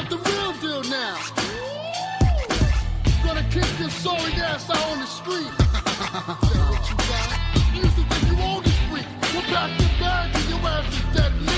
get the real deal now. Gonna kick your sorry ass out on the street. Yeah, what you got? You used to think you owned the street. Well, pack your bags and your ass is dead meat.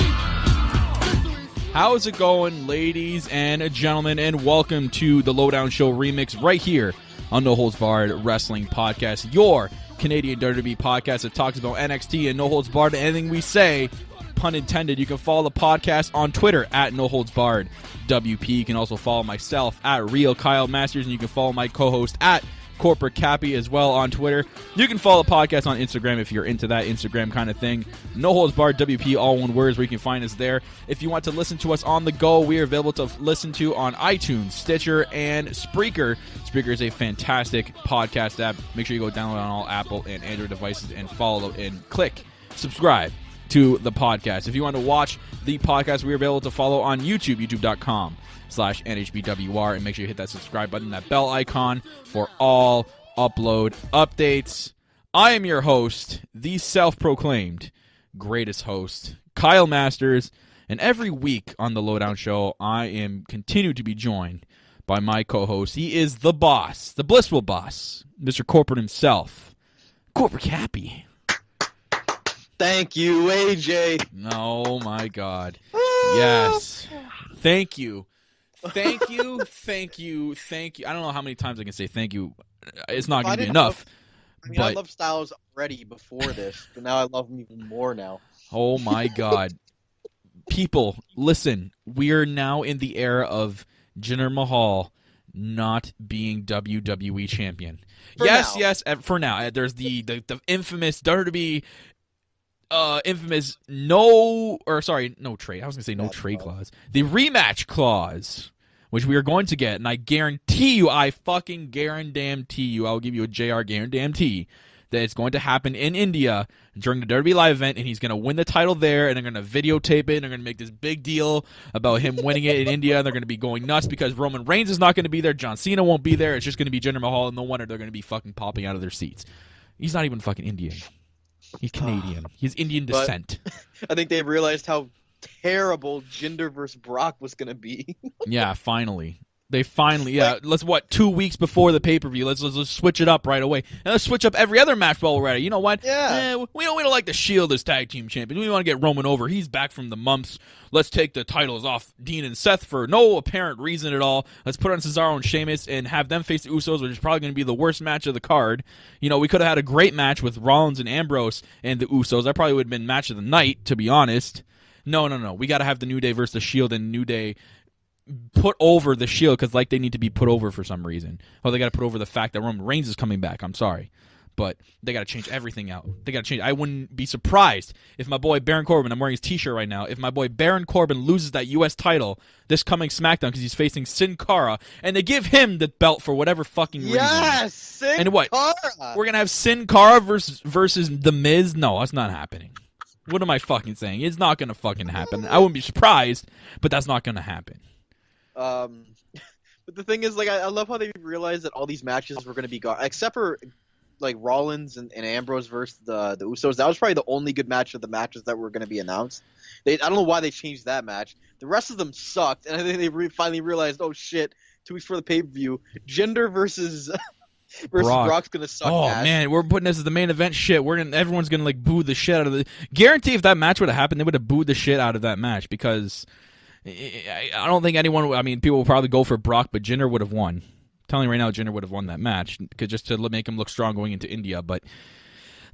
How's it going, ladies and gentlemen, and welcome to the Lowdown Show Remix right here on No Holds Barred Wrestling Podcast, your Canadian WWE podcast that talks about NXT and No Holds Barred. Anything we say, pun intended. You can follow the podcast on Twitter at No Holds Barred WP. You can also follow myself at Real Kyle Masters, and you can follow my co-host at Corporate Cappy as well on Twitter. You can follow the podcast on Instagram if you're into that Instagram kind of thing. No Holds Barred WP, all one words, where you can find us there. If you want to listen to us on the go, we are available to listen to on iTunes, Stitcher, and Spreaker. Spreaker is a fantastic podcast app. Make sure you go download on all Apple and Android devices and follow and click subscribe to the podcast. If you want to watch the podcast, we are available to follow on YouTube, youtube.com/NHBWR, and make sure you hit that subscribe button, that bell icon for all upload updates. I am your host, the self-proclaimed greatest host, Kyle Masters, and every week on the Lowdown Show, I am continued to be joined by my co-host. He is the boss, the blissful boss, Mr. Corporate himself, Corporate Cappy. Thank you, AJ. Oh, my God. Yes. Thank you. Thank you, thank you, thank you. I don't know how many times I can say thank you. It's not going to be enough. I love Styles already before this, but now I love him even more now. Oh, my God. People, listen. We are now in the era of Jinder Mahal not being WWE champion. Yes, for now. There's the infamous WWE... infamous no trade. I was going to say no trade clause. The rematch clause, which we are going to get, and I guarantee you, I fucking guarantee you, I'll give you a JR guarantee that it's going to happen in India during the WWE live event, and he's going to win the title there, and they're going to videotape it, and they're going to make this big deal about him winning it in India, and they're going to be going nuts because Roman Reigns is not going to be there, John Cena won't be there, it's just going to be Jinder Mahal, and no wonder they're going to be fucking popping out of their seats. He's not even fucking Indian. He's Canadian. He's Indian descent. I think they realized how terrible Jinder versus Brock was going to be. Yeah, finally. Let's 2 weeks before the pay-per-view. Let's switch it up right away. And let's switch up every other match while we're at it. You know what? Yeah. We don't like the Shield as tag team champions. We want to get Roman over. He's back from the mumps. Let's take the titles off Dean and Seth for no apparent reason at all. Let's put on Cesaro and Sheamus and have them face the Usos, which is probably going to be the worst match of the card. You know, we could have had a great match with Rollins and Ambrose and the Usos. That probably would have been match of the night, to be honest. No. We got to have the New Day versus the Shield, and New Day put over the Shield because they need to be put over for some reason. They got to put over the fact that Roman Reigns is coming back. I'm sorry. But they got to change everything out. They got to change. I wouldn't be surprised if my boy Baron Corbin, I'm wearing his t-shirt right now, if my boy Baron Corbin loses that U.S. title this coming SmackDown because he's facing Sin Cara, and they give him the belt for whatever fucking reason. Yes, Sin and what? Cara. We're going to have Sin Cara versus The Miz? No, that's not happening. What am I fucking saying? It's not going to fucking happen. I wouldn't be surprised, but that's not going to happen. But the thing is, I love how they realized that all these matches were going to be gone, except for Rollins and Ambrose versus the Usos. That was probably the only good match of the matches that were going to be announced. I don't know why they changed that match. The rest of them sucked, and I think they finally realized, oh shit, 2 weeks before the pay-per-view, Jinder versus Brock's going to suck ass. Man, we're putting this as the main event shit. Everyone's going to boo the shit out of the... Guarantee if that match would have happened, they would have booed the shit out of that match because... I don't think people will probably go for Brock, but Jinder would have won. I'm telling you right now, Jinder would have won that match just to make him look strong going into India. But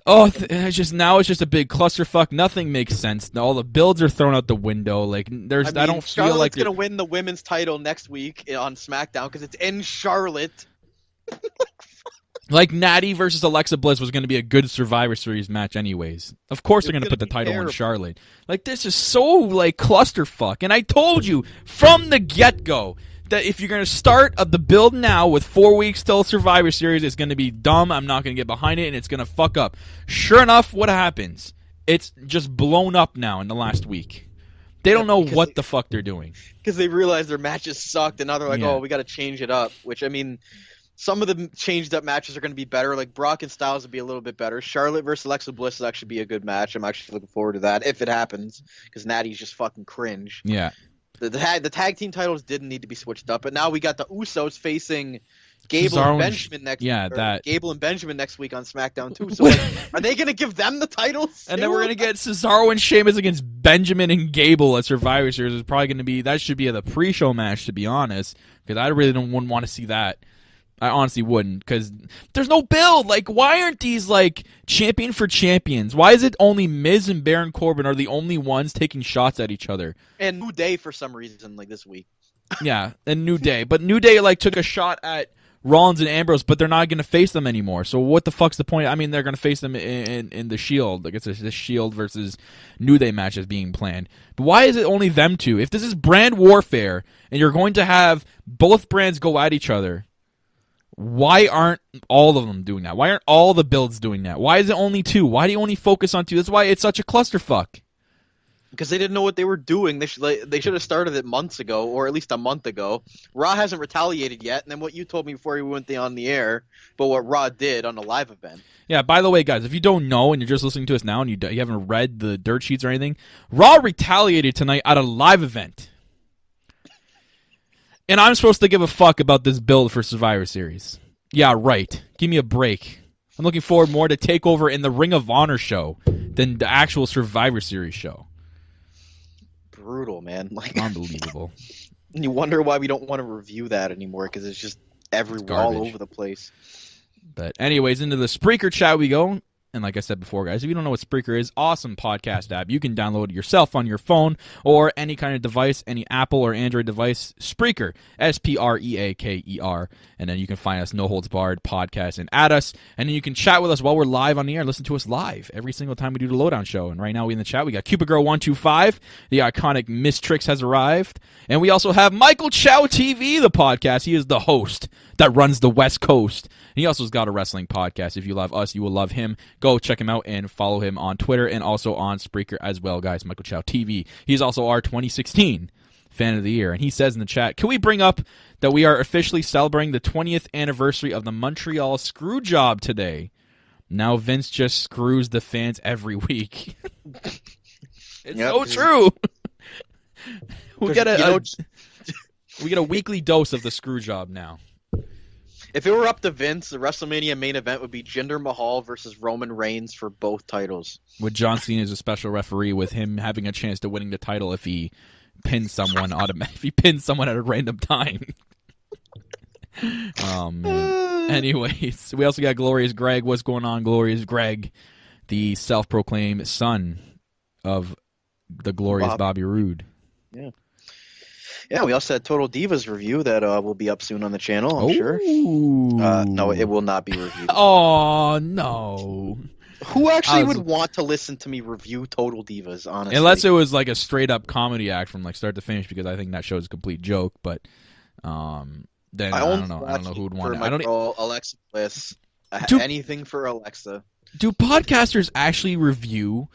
it's just a big clusterfuck. Nothing makes sense. All the builds are thrown out the window. I don't feel like Charlotte's gonna win the women's title next week on SmackDown because it's in Charlotte. Natty versus Alexa Bliss was going to be a good Survivor Series match anyways. Of course they're going to put the title in Charlotte. This is so, clusterfuck. And I told you from the get-go that if you're going to start the build now with 4 weeks till Survivor Series, it's going to be dumb. I'm not going to get behind it, and it's going to fuck up. Sure enough, what happens? It's just blown up now in the last week. They don't know what the fuck they're doing. Because they realized their matches sucked, and now they're oh, we got to change it up. Which, some of the changed up matches are going to be better. Brock and Styles would be a little bit better. Charlotte versus Alexa Bliss will actually be a good match. I'm actually looking forward to that if it happens because Natty's just fucking cringe. Yeah. The tag team titles didn't need to be switched up, but now we got the Usos facing Gable Cesaro and and Benjamin next yeah, week. that. Gable and Benjamin next week on SmackDown too. So like, are they going to give them the titles? And then we're going to get Cesaro and Sheamus against Benjamin and Gable at Survivor Series. It's probably going to be, that should be the pre-show wmatch, to be honest, because I really wouldn't want to see that. I honestly wouldn't, because there's no build. Like, why aren't these, like, champion for champions? Why is it only Miz and Baron Corbin are the only ones taking shots at each other? And New Day for some reason, like this week. Yeah, and New Day. But New Day, like, took a shot at Rollins and Ambrose, but they're not going to face them anymore. So what the fuck's the point? I mean, they're going to face them in the Shield. Like, it's the Shield versus New Day match is being planned. But why is it only them two? If this is brand warfare, and you're going to have both brands go at each other, why aren't all of them doing that? Why aren't all the builds doing that? Why is it only two? Why do you only focus on two? That's why it's such a clusterfuck. Because they didn't know what they were doing. They should have started it months ago, or at least a month ago. Raw hasn't retaliated yet, and then what you told me before we went on the air, but what Raw did on the live event. Yeah, by the way, guys, if you don't know and you're just listening to us now and you haven't read the dirt sheets or anything, Raw retaliated tonight at a live event. And I'm supposed to give a fuck about this build for Survivor Series. Yeah, right. Give me a break. I'm looking forward more to TakeOver in the Ring of Honor show than the actual Survivor Series show. Brutal, man. Like, unbelievable. You wonder why we don't want to review that anymore, because it's just everywhere, all over the place. But anyways, into the Spreaker chat we go. And like I said before, guys, if you don't know what Spreaker is, awesome podcast app. You can download it yourself on your phone or any kind of device, any Apple or Android device. Spreaker, Spreaker. And then you can find us, No Holds Barred Podcast, and add us. And then you can chat with us while we're live on the air and listen to us live every single time we do the Lowdown show. And right now we in the chat, we got Cupid Girl 125. The iconic Miss Trix has arrived. And we also have Michael Chow TV, the podcast. He is the host that runs the West Coast. And he also has got a wrestling podcast. If you love us, you will love him. Go check him out and follow him on Twitter and also on Spreaker as well, guys. Michael Chow TV. He's also our 2016 Fan of the Year. And he says in the chat, can we bring up that we are officially celebrating the 20th anniversary of the Montreal Screwjob today? Now Vince just screws the fans every week. It's so true. we get a weekly dose of the Screwjob now. If it were up to Vince, the WrestleMania main event would be Jinder Mahal versus Roman Reigns for both titles. With John Cena as a special referee, with him having a chance to winning the title if he pins someone if he pins someone at a random time. Oh man. Anyways, we also got Glorious Greg. What's going on, Glorious Greg? The self-proclaimed son of the glorious Bobby Roode. Yeah. Yeah, we also had Total Divas review that will be up soon on the channel, I'm sure. No, it will not be reviewed. Oh, no. Who actually would want to listen to me review Total Divas, honestly? Unless it was like a straight-up comedy act from like start to finish, because I think that show is a complete joke, but then I don't know who would want it. I don't Alexa Bliss. Anything for Alexa. Do podcasters actually review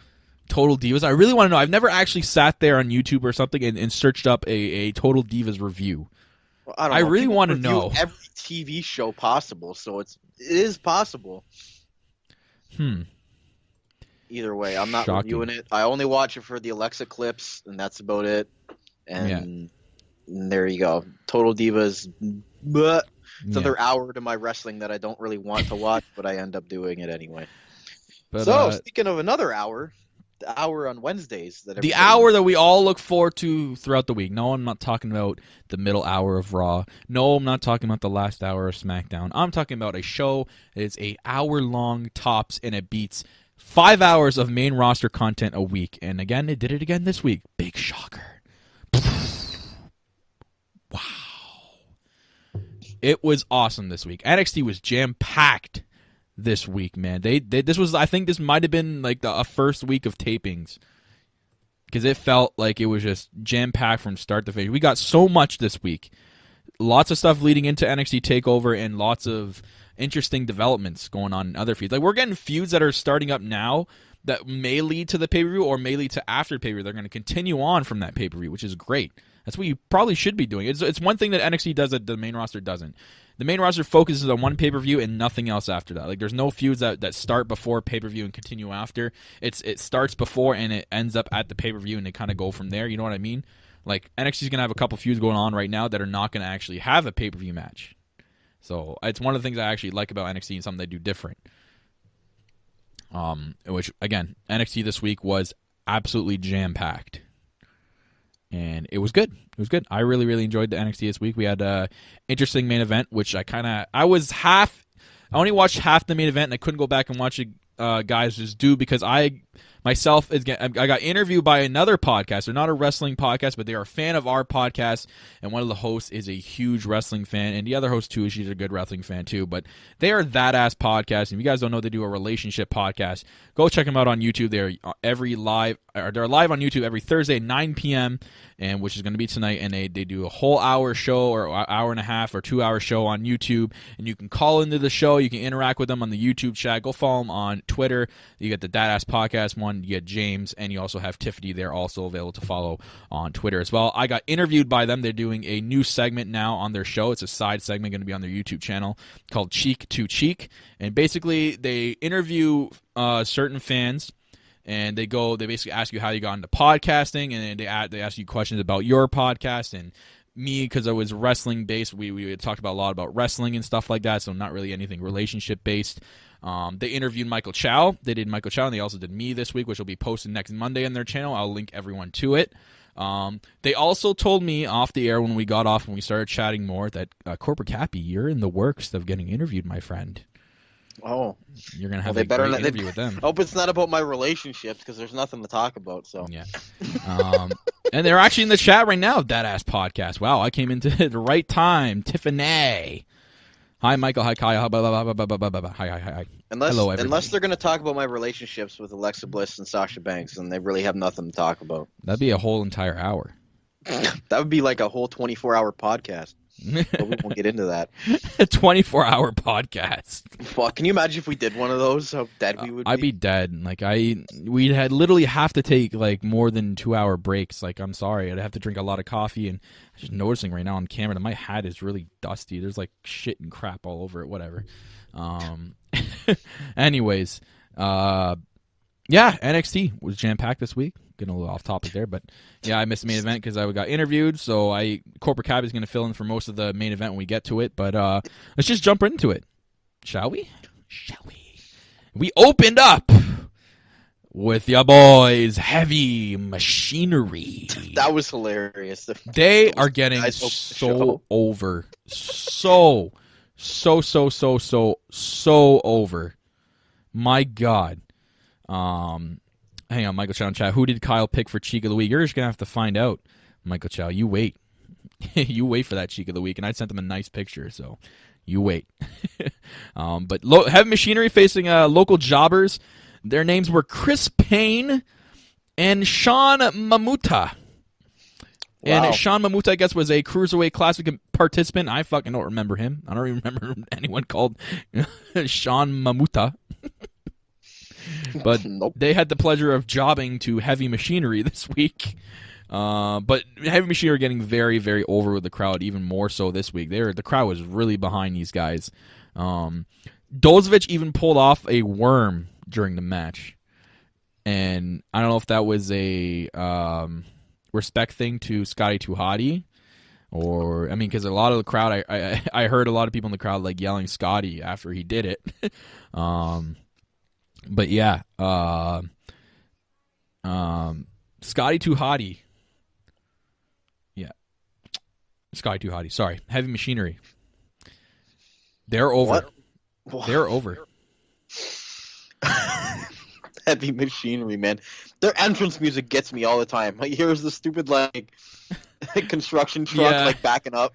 Total Divas? I really want to know. I've never actually sat there on YouTube or something and searched up a Total Divas review. Well, I really want to know every TV show possible, so it is possible. Either way, I'm not reviewing it. I only watch it for the Alexa clips, and that's about it. And there you go. Total Divas. It's another hour to my wrestling that I don't really want to watch, but I end up doing it anyway. But, speaking of another hour, the hour on Wednesdays. The hour that we all look forward to throughout the week. No, I'm not talking about the middle hour of Raw. No, I'm not talking about the last hour of SmackDown. I'm talking about a show that is an hour-long tops, and it beats 5 hours of main roster content a week. And again, it did it again this week. Big shocker. Wow. It was awesome this week. NXT was jam-packed this week, man. I think this might have been like a first week of tapings, because it felt like it was just jam-packed from start to finish. We got so much this week. Lots of stuff leading into NXT TakeOver and lots of interesting developments going on in other feuds. Like, we're getting feuds that are starting up now that may lead to the pay-per-view or may lead to after pay-per-view. They're going to continue on from that pay-per-view, which is great. That's what you probably should be doing. It's one thing that NXT does that the main roster doesn't. The main roster focuses on one pay-per-view and nothing else after that. Like, there's no feuds that start before pay-per-view and continue after. It starts before and it ends up at the pay-per-view, and they kind of go from there. You know what I mean? Like, NXT's going to have a couple feuds going on right now that are not going to actually have a pay-per-view match. So it's one of the things I actually like about NXT and something they do different. Which, again, NXT this week was absolutely jam-packed. And it was good. It was good. I really, really enjoyed the NXT this week. We had an interesting main event, which I only watched half the main event, and I couldn't go back and watch it, guys, just do because I got interviewed by another podcast. They're not a wrestling podcast, but they are a fan of our podcast, and one of the hosts is a huge wrestling fan, and the other host too, she's a good wrestling fan too. But they are that ass podcast. And if you guys don't know, they do a relationship podcast. Go check them out on YouTube. They're live on YouTube every Thursday at 9 p.m. and which is going to be tonight. And they do a whole hour show or hour and a half or 2 hour show on YouTube, and you can call into the show. You can interact with them on the YouTube chat. Go follow them on Twitter. You get the That Ass Podcast one. You get James, and you also have Tiffany. They're also available to follow on Twitter as well. I got interviewed by them. They're doing a new segment now on their show. It's a side segment going to be on their YouTube channel called Cheek to Cheek, and basically they interview certain fans. And they basically ask you how you got into podcasting, and they ask you questions about your podcast. And me, because I was wrestling based, we had talked about a lot about wrestling and stuff like that, so not really anything relationship based. They interviewed Michael Chow. They did Michael Chow, and they also did me this week, which will be posted next Monday on their channel. I'll link everyone to it. They also told me off the air when we got off and we started chatting more that Corporate Cappy, you're in the works of getting interviewed, my friend. Oh, you're gonna have a great interview with them. I hope it's not about my relationships because there's nothing to talk about. So yeah, and they're actually in the chat right now. That Ass Podcast. Wow, I came into the right time. Tiffany, hi Michael, hi Kyle, hi. Hello, everybody. Unless they're gonna talk about my relationships with Alexa Bliss and Sasha Banks, and they really have nothing to talk about. That'd be a whole entire hour. That would be like a whole 24-hour podcast. But we won't get into that. A 24-hour podcast. Fuck, can you imagine if we did one of those? How dead we would be? I'd be dead. Like we'd had literally have to take like more than 2-hour breaks. Like, I'm sorry, I'd have to drink a lot of coffee. And I'm just noticing right now on camera that my hat is really dusty. There's like shit and crap all over it. Whatever. Anyways, yeah, NXT was jam packed this week. Getting a little off topic there, but yeah, I missed the main event because I got interviewed. So Corporate Cappy is going to fill in for most of the main event when we get to it. But let's just jump into it, shall we? We opened up with your boys, Heavy Machinery. That was hilarious. They are getting so over, so over. My God. Hang on, Michael Chow in chat. Who did Kyle pick for Cheek of the Week? You're just going to have to find out, Michael Chow. You wait. You wait for that Cheek of the Week. And I sent them a nice picture, so you wait. But Heavy Machinery facing local jobbers. Their names were Chris Payne and Sean Mamuta. Wow. And Sean Mamuta, I guess, was a Cruiserweight Classic participant. I fucking don't remember him. I don't even remember anyone called Sean Mamuta. But nope. They had the pleasure of jobbing to Heavy Machinery this week. But Heavy Machinery are getting very, very over with the crowd, even more so this week. The crowd was really behind these guys. Dozovic even pulled off a worm during the match. And I don't know if that was a respect thing to Scotty Tuhati. Or, I mean, because a lot of the crowd, I heard a lot of people in the crowd like yelling Scotty after he did it. But yeah, Scotty Tuhati. Yeah. Scotty Tuhati. Sorry. Heavy Machinery. They're over. What? They're over. Heavy Machinery, man. Their entrance music gets me all the time. Like, here's the stupid, like, construction truck, like, backing up.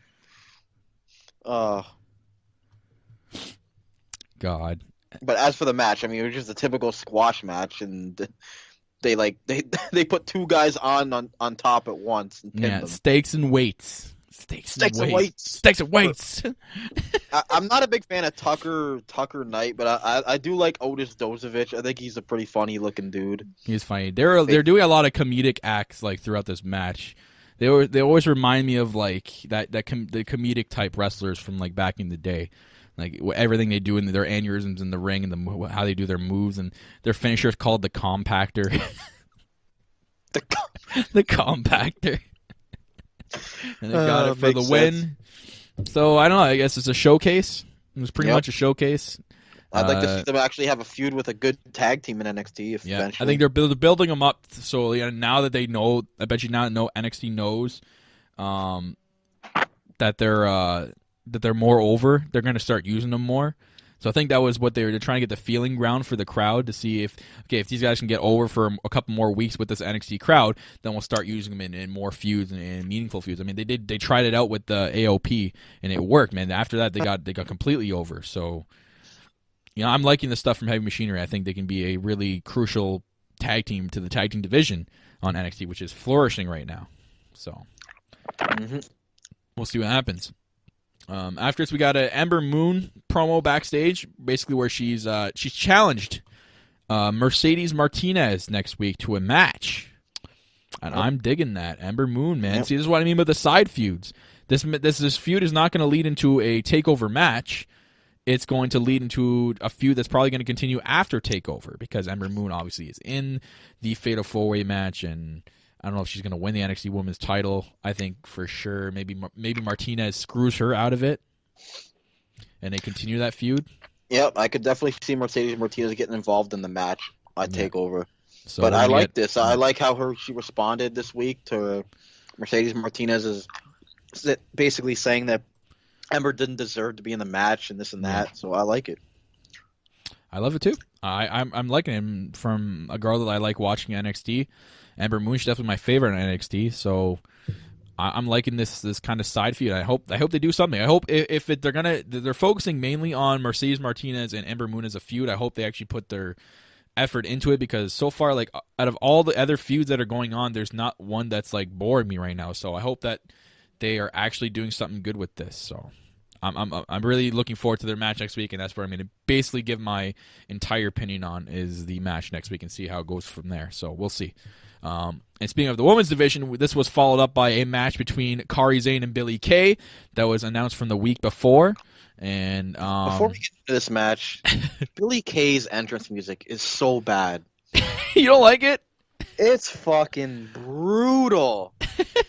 God. But as for the match, I mean, it was just a typical squash match, and they put two guys on top at once and pinned them. Stakes and weights. Stakes and weights. I'm not a big fan of Tucker Knight, but I do like Otis Dozovic. I think he's a pretty funny looking dude. He's funny. They're doing a lot of comedic acts like throughout this match. They always remind me of like the comedic type wrestlers from like back in the day. Like everything they do in their aneurysms in the ring and how they do their moves, and their finisher is called the Compactor. The Compactor. And they got it for the Makes win. So, I don't know. I guess it's a showcase. It was pretty much a showcase. I'd like to see them actually have a feud with a good tag team in NXT eventually. I think they're building them up. So now that they know, I bet you now NXT knows that they're more over. They're going to start using them more. So I think that was what they're trying to get the feeling ground for the crowd to see if these guys can get over for a couple more weeks with this NXT crowd, then we'll start using them in more feuds and meaningful feuds. I mean, they tried it out with the AOP and it worked, man. After that, they got completely over. So, I'm liking the stuff from Heavy Machinery. I think they can be a really crucial tag team to the tag team division on NXT, which is flourishing right now. So, we'll see what happens. After this, we got an Ember Moon promo backstage, basically where she's challenged Mercedes Martinez next week to a match, and I'm digging that. Ember Moon, man. See, this is what I mean by the side feuds. This feud is not going to lead into a takeover match. It's going to lead into a feud that's probably going to continue after takeover because Ember Moon obviously is in the Fatal 4-Way match, and I don't know if she's going to win the NXT Women's title. I think for sure maybe Martinez screws her out of it, and they continue that feud. Yep, I could definitely see Mercedes Martinez getting involved in the match. I'd take over. So but I like this. I like how she responded this week to Mercedes Martinez is basically saying that Ember didn't deserve to be in the match and this and that. So I like it. I love it too. I'm liking him from a girl that I like watching NXT. Ember Moon, she's definitely my favorite on NXT, so I'm liking this kind of side feud. I hope they do something. I hope they're focusing mainly on Mercedes Martinez and Ember Moon as a feud. I hope they actually put their effort into it because so far, like out of all the other feuds that are going on, there's not one that's like boring me right now. So I hope that they are actually doing something good with this. So I'm really looking forward to their match next week, and that's where I'm going to basically give my entire opinion on is the match next week and see how it goes from there. So we'll see. And speaking of the women's division, this was followed up by a match between Kairi Sane and Billie Kay that was announced from the week before. And before we get into this match, Billie Kay's entrance music is so bad. You don't like it? It's fucking brutal.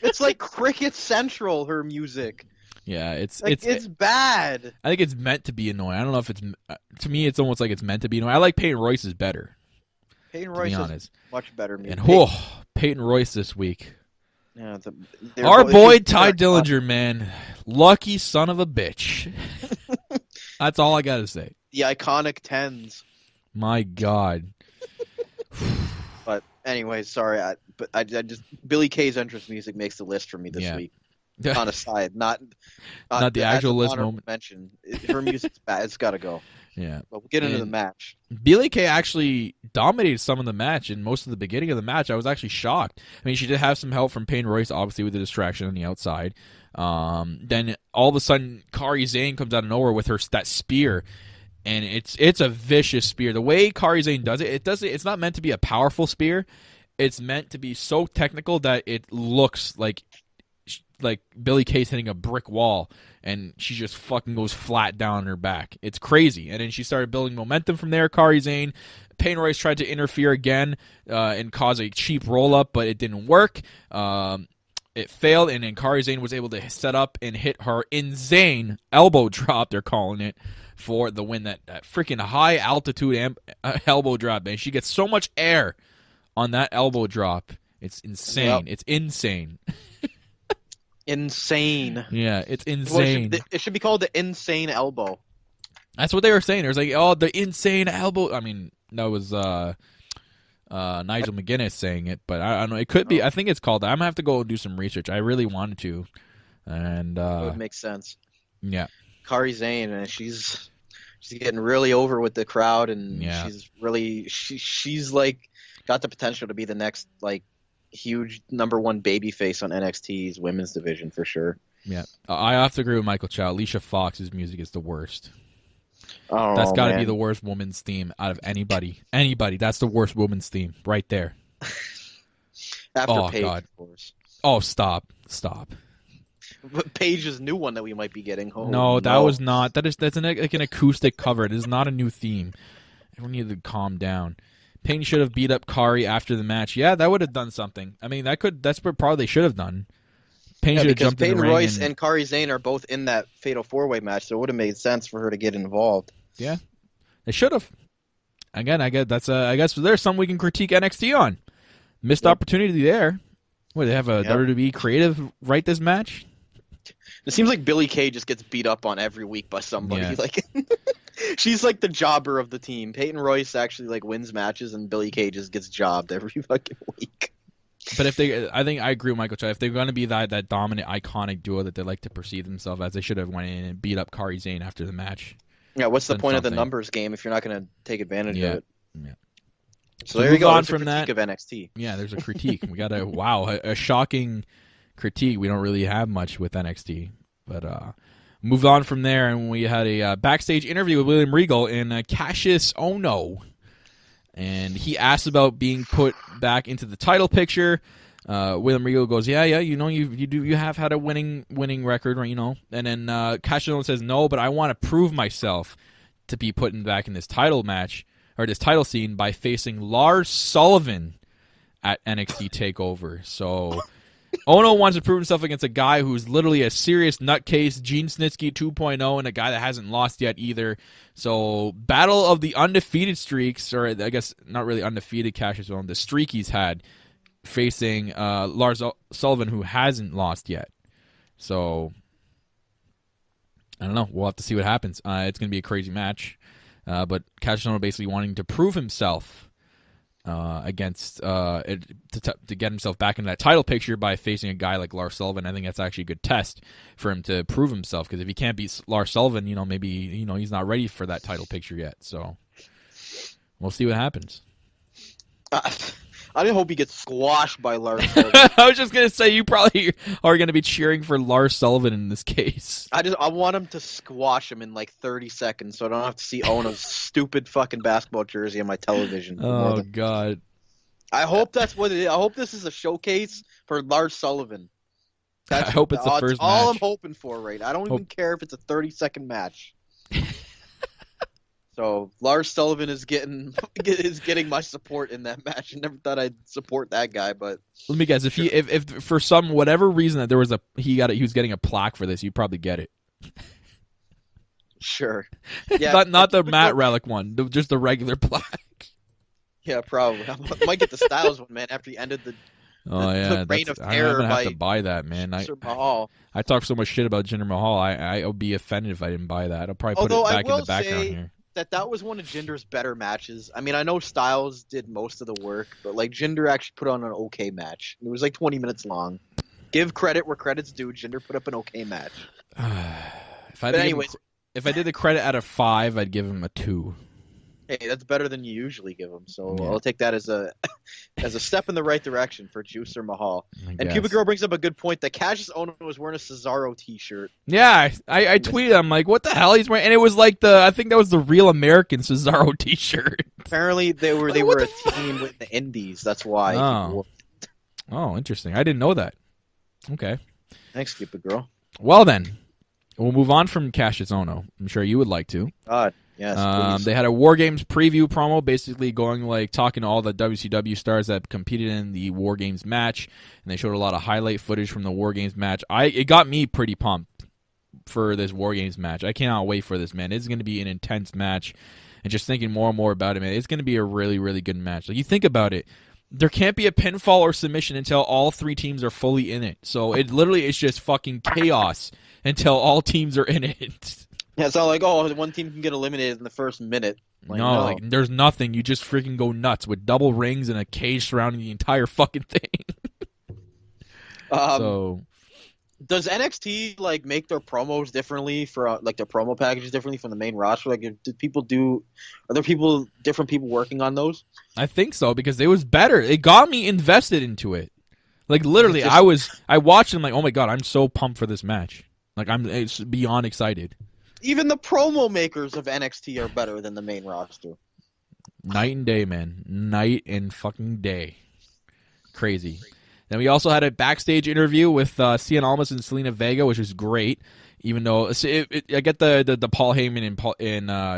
It's like Cricket Central, her music. Yeah, it's bad. I think it's meant to be annoying. I don't know if it's to me. It's almost like it's meant to be annoying. I like Peyton Royce's better. Peyton Royce is much better music. And Peyton Royce this week. Yeah, our boy Ty Dillinger, man, lucky son of a bitch. That's all I gotta say. The iconic tens. My God. But anyway, sorry, I just Billie Kay's entrance music makes the list for me this week. On a side, not the actual list moment. Mention her music's bad. It's got to go. Yeah, but we'll get into the match. Billie Kay actually dominated some of the match, and most of the beginning of the match, I was actually shocked. I mean, she did have some help from Peyton Royce, obviously with the distraction on the outside. Then all of a sudden, Kairi Sane comes out of nowhere with that spear, and it's a vicious spear. The way Kairi Sane does it, it's not meant to be a powerful spear. It's meant to be so technical that it looks like Billie Kay's hitting a brick wall, and she just fucking goes flat down on her back. It's crazy. And then she started building momentum from there. Kairi Sane, Peyton Royce tried to interfere again and cause a cheap roll-up, but it didn't work. It failed, and then Kairi Sane was able to set up and hit her insane elbow drop, they're calling it, for the win. That freaking high-altitude elbow drop, man. She gets so much air on that elbow drop. It's insane. Yep. It's insane. Insane. Yeah, it's insane. Well, it should be called the insane elbow. That's what they were saying. It was like, oh, the insane elbow. I mean, that was Nigel McGuinness saying it, but I don't know. It could be. I think it's called that. I'm going to have to go do some research. I really wanted to. And it would make sense. Yeah. Kairi Sane, and she's getting really over with the crowd, and she's really she's like got the potential to be the next like huge number one babyface on NXT's women's division for sure. Yeah, I have to agree with Michael Chow. Alicia Fox's music is the worst. Oh, that's got to be the worst woman's theme out of anybody. Anybody, that's the worst woman's theme right there. After Paige, God. Of course. Oh, stop. But Paige's new one that we might be getting. Oh, no, that was not. That's like an acoustic cover. It is not a new theme. Everyone needs to calm down. Payne should have beat up Kairi after the match. Yeah, that would have done something. I mean, that's what probably they should have done. Payne should have because jumped in Peyton the ring. Royce and Kairi Sane are both in that Fatal 4-Way match, so it would have made sense for her to get involved. Yeah, they should have. Again, I guess there's something we can critique NXT on. Missed opportunity there. What, they have a WWE creative write this match? It seems like Billie Kay just gets beat up on every week by somebody. Yeah. Like, she's like the jobber of the team. Peyton Royce actually like wins matches, and Billie Kay just gets jobbed every fucking week. But I think I agree with Michael Chai. If they're going to be that dominant, iconic duo that they like to perceive themselves as, they should have went in and beat up Kairi Sane after the match. Yeah, what's the point of the something. numbers game if you're not going to take advantage of it? Yeah. So there you go. On There's from a that critique of NXT. Yeah, there's a critique. We got a shocking critique. We don't really have much with NXT, but moved on from there, and we had a backstage interview with William Regal and Cassius Ohno, and he asked about being put back into the title picture. William Regal goes, yeah, you have had a winning record, right? And then Cassius Ohno says, no, but I want to prove myself to be put back in this title match or this title scene by facing Lars Sullivan at NXT TakeOver. So Ono wants to prove himself against a guy who's literally a serious nutcase, Gene Snitsky 2.0, and a guy that hasn't lost yet either. So battle of the undefeated streaks, or I guess not really undefeated Cassius Ohno, the streak he's had, facing Lars Sullivan, who hasn't lost yet. So I don't know. We'll have to see what happens. It's going to be a crazy match. But Cassius Ohno basically wanting to prove himself against to get himself back into that title picture by facing a guy like Lars Sullivan. I think that's actually a good test for him to prove himself, because if he can't beat Lars Sullivan, maybe he's not ready for that title picture yet. So we'll see what happens. I didn't hope he gets squashed by Lars Sullivan. I was just gonna say you probably are gonna be cheering for Lars Sullivan in this case. I want him to squash him in like 30 seconds, so I don't have to see Ono's stupid fucking basketball jersey on my television. Oh God! I hope that's what it is. I hope this is a showcase for Lars Sullivan. I hope it's the first That's all match. I'm hoping for, right? I don't even care if it's a 30-second match. So Lars Sullivan is getting my support in that match. I never thought I'd support that guy, but Let me guess. If for some whatever reason that there was he was getting a plaque for this, you'd probably get it. sure. Yeah, not the Matt Relic one, just the regular plaque. Yeah, probably. I might get the Styles one, man. After he ended the reign of terror I'm gonna by have to buy that, man. Jinder Mahal. I talk so much shit about Jinder Mahal. I would be offended if I didn't buy that. I'll probably Although put it I back in will the background say here. that was one of Jinder's better matches. I mean, I know Styles did most of the work, but like Jinder actually put on an okay match. It was like 20 minutes long. Give credit where credit's due. Jinder put up an okay match. If I did the credit out of 5, I'd give him a 2. Hey, that's better than you usually give him. So Yeah. I'll take that as a step in the right direction for Juicer Mahal. I And guess. Cuba Girl brings up a good point that Cassius Ohno was wearing a Cesaro t-shirt. Yeah, I tweeted. I'm like, what the hell he's wearing? And it was like I think that was the Real American Cesaro T-shirt. Apparently they were What a the team with the Indies. That's why. Oh. Oh, interesting. I didn't know that. Okay. Thanks, Cuba Girl. Well then, we'll move on from Cassius Ohno. I'm sure you would like to. God, yes, please. They had a War Games preview promo, basically talking to all the WCW stars that competed in the War Games match, and they showed a lot of highlight footage from the War Games match. It got me pretty pumped for this War Games match. I cannot wait for this, man. It's going to be an intense match, and just thinking more and more about it, man, it's going to be a really, really good match. Like, you think about it, there can't be a pinfall or submission until all 3 teams are fully in it. So it literally is just fucking chaos until all teams are in it. Yeah, it's not like, one team can get eliminated in the first minute. No, there's nothing. You just freaking go nuts with double rings and a cage surrounding the entire fucking thing. Does NXT make their promos differently for their promo packages differently from the main roster? Are there different people working on those? I think so, because it was better. It got me invested into it. Like, literally, I watched it, I'm like, oh my god, I'm so pumped for this match. It's beyond excited. Even the promo makers of NXT are better than the main roster. Night and day, man. Night and fucking day. Crazy. Then we also had a backstage interview with Cien Almas and Selena Vega, which was great. Even though I get the Paul Heyman and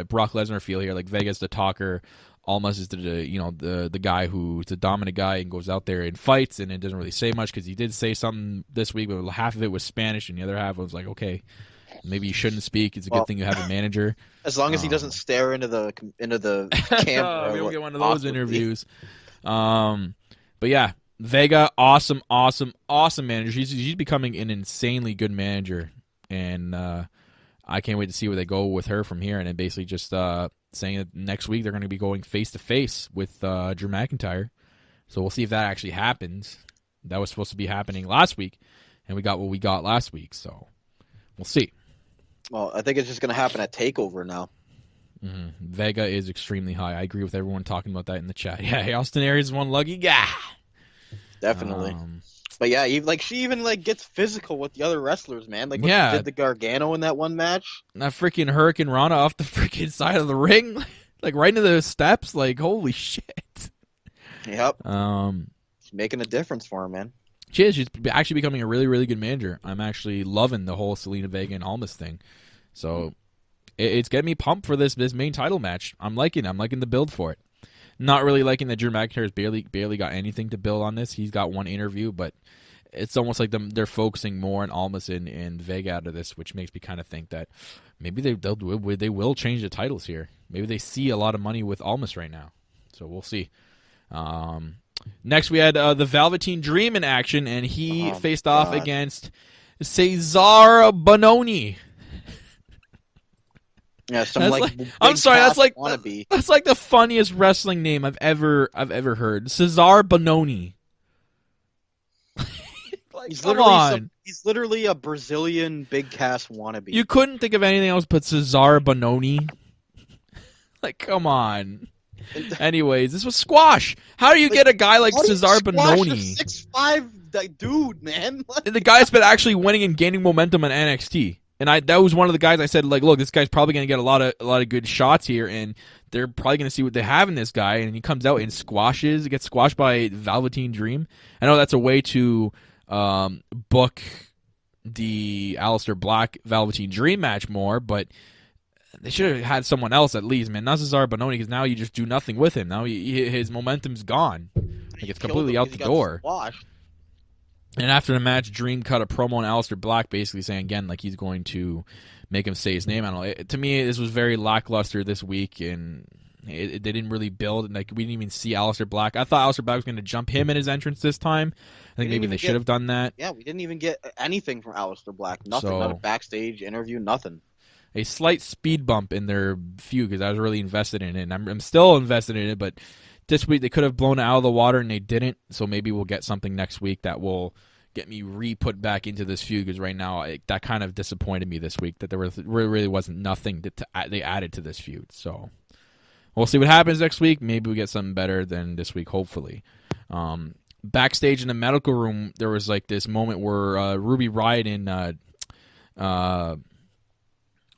Brock Lesnar feel here, like Vega's the talker, Almas is the guy who's the dominant guy and goes out there and fights, and it doesn't really say much because he did say something this week, but half of it was Spanish and the other half was like, okay, maybe you shouldn't speak. It's a good thing you have a manager. As long as he doesn't stare into the camera. We don't get one of those interviews. But yeah, Vega, awesome manager. She's becoming an insanely good manager, and I can't wait to see where they go with her from here. And then basically just saying that next week they're going to be going face to face with Drew McIntyre. So we'll see if that actually happens. That was supposed to be happening last week, and we got what we got last week. So we'll see. Well, I think it's just going to happen at TakeOver now. Mm-hmm. Vega is extremely high. I agree with everyone talking about that in the chat. Yeah, Austin Aries is one lucky guy. Definitely. But yeah, she even gets physical with the other wrestlers, man. Like when she did the Gargano in that one match. That freaking Hurricane Rana off the freaking side of the ring, like right into the steps. Like holy shit. Yep. She's making a difference for him, man. She is. She's actually becoming a really, really good manager. I'm actually loving the whole Selena Vega and Almas thing. So it's getting me pumped for this main title match. I'm liking the build for it. Not really liking that Drew McIntyre's barely got anything to build on this. He's got one interview, but it's almost like they're focusing more on Almas and Vega out of this, which makes me kind of think that maybe they will change the titles here. Maybe they see a lot of money with Almas right now. So we'll see. Next, we had the Velveteen Dream in action, and he faced off against Cesar Bononi. Yeah, I'm sorry. That's like wannabe. That's like the funniest wrestling name I've ever heard. Cesar Bononi. He's literally a Brazilian big cast wannabe. You couldn't think of anything else but Cesar Bononi. Like, come on. Anyways, this was squash. How do you get a guy like Cesar Bononi? 6'5" dude, man. The guy's been actually winning and gaining momentum in NXT. And that was one of the guys I said, like, look, this guy's probably going to get a lot of good shots here, and they're probably going to see what they have in this guy. And he comes out and gets squashed by Velveteen Dream. I know that's a way to book the Aleister Black Velveteen Dream match more, but they should have had someone else at least, man. Not Cesar Bononi, because now you just do nothing with him. Now his momentum's gone. Like, it's completely out the door. And after the match, Dream cut a promo on Aleister Black, basically saying again, like, he's going to make him say his name. I don't know. To me, this was very lackluster this week, and they didn't really build. And, like, we didn't even see Aleister Black. I thought Aleister Black was going to jump him in his entrance this time. I think maybe they should have done that. Yeah, we didn't even get anything from Aleister Black. Nothing. Not a backstage interview. Nothing. A slight speed bump in their feud, because I was really invested in it, and I'm still invested in it, but this week they could have blown it out of the water, and they didn't, so maybe we'll get something next week that will get me re-put back into this feud, because right now that kind of disappointed me this week, that there really wasn't nothing they added to this feud. So we'll see what happens next week. Maybe we get something better than this week, hopefully. Backstage in the medical room, there was like this moment where Ruby Riott and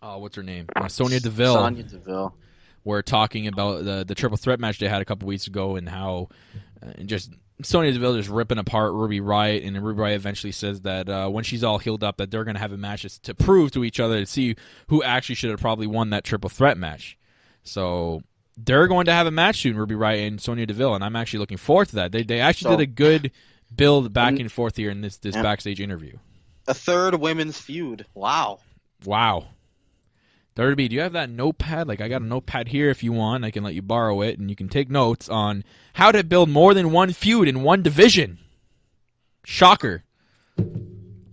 what's her name? Sonya Deville. Were talking about the triple threat match they had a couple weeks ago, and how just Sonya Deville just ripping apart Ruby Riott, and Ruby Riott eventually says that when she's all healed up, that they're going to have a match to prove to each other to see who actually should have probably won that triple threat match. So they're going to have a match soon, Ruby Riott and Sonya Deville, and I'm actually looking forward to that. They actually did a good build back and forth here in this backstage interview. A third women's feud. Wow. WWE, do you have that notepad? Like, I got a notepad here if you want. I can let you borrow it, and you can take notes on how to build more than one feud in one division. Shocker.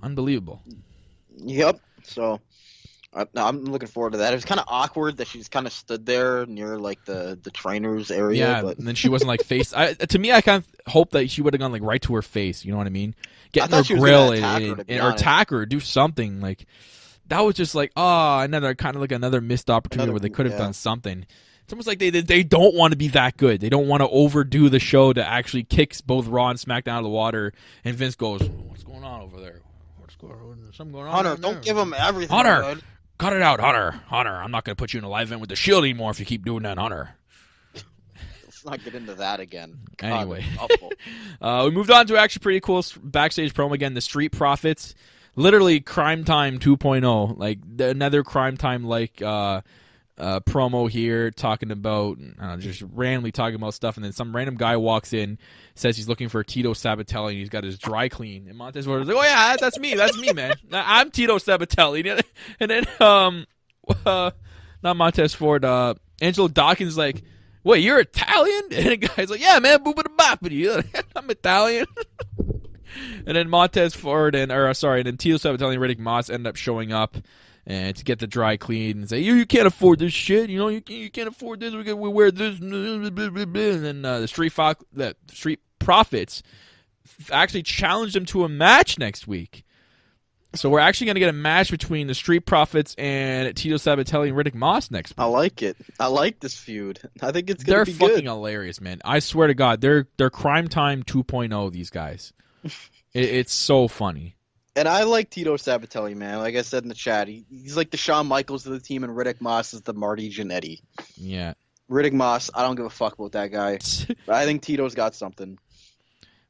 Unbelievable. Yep. So, I'm looking forward to that. It was kind of awkward that she's kind of stood there near, like, the trainer's area. Yeah, but... and then she wasn't, like, face... to me, I kind of hope that she would have gone, like, right to her face. You know what I mean? Get in her grill or attack her, do something, like... That was just like, another missed opportunity where they could have done something. It's almost like they don't want to be that good. They don't want to overdo the show to actually kick both Raw and SmackDown out of the water. And Vince goes, "What's going on over there? Something going on?" Hunter, don't give him everything. Hunter, good. Cut it out, Hunter. I'm not going to put you in a live event with the Shield anymore if you keep doing that, Hunter. Let's not get into that again. Anyway, we moved on to actually pretty cool backstage promo again. The Street Profits. Literally Crime Time 2.0, like another Crime Time like promo here talking about, just randomly talking about stuff, and then some random guy walks in, says he's looking for Tito Sabatelli, and he's got his dry clean. And Montez Ford is like, oh yeah, that's me, man. I'm Tito Sabatelli. And then, not Montez Ford, Angelo Dawkins is like, wait, you're Italian? And the guy's like, yeah, man, boopity-boppity. I'm Italian. And then Montez Ford and then Tito Sabatelli and Riddick Moss end up showing up and to get the dry clean and say, you can't afford this shit. You can't afford this. We wear this. And then the Street Profits actually challenged them to a match next week. So we're actually going to get a match between the Street Profits and Tito Sabatelli and Riddick Moss next week. I like it. I like this feud. I think it's going to be good. They're fucking hilarious, man. I swear to God, they're Crime Time 2.0, these guys. It's so funny. And I like Tito Sabatelli, man. Like I said in the chat, he's like the Shawn Michaels of the team, and Riddick Moss is the Marty Jannetty. Yeah. Riddick Moss, I don't give a fuck about that guy. But I think Tito's got something.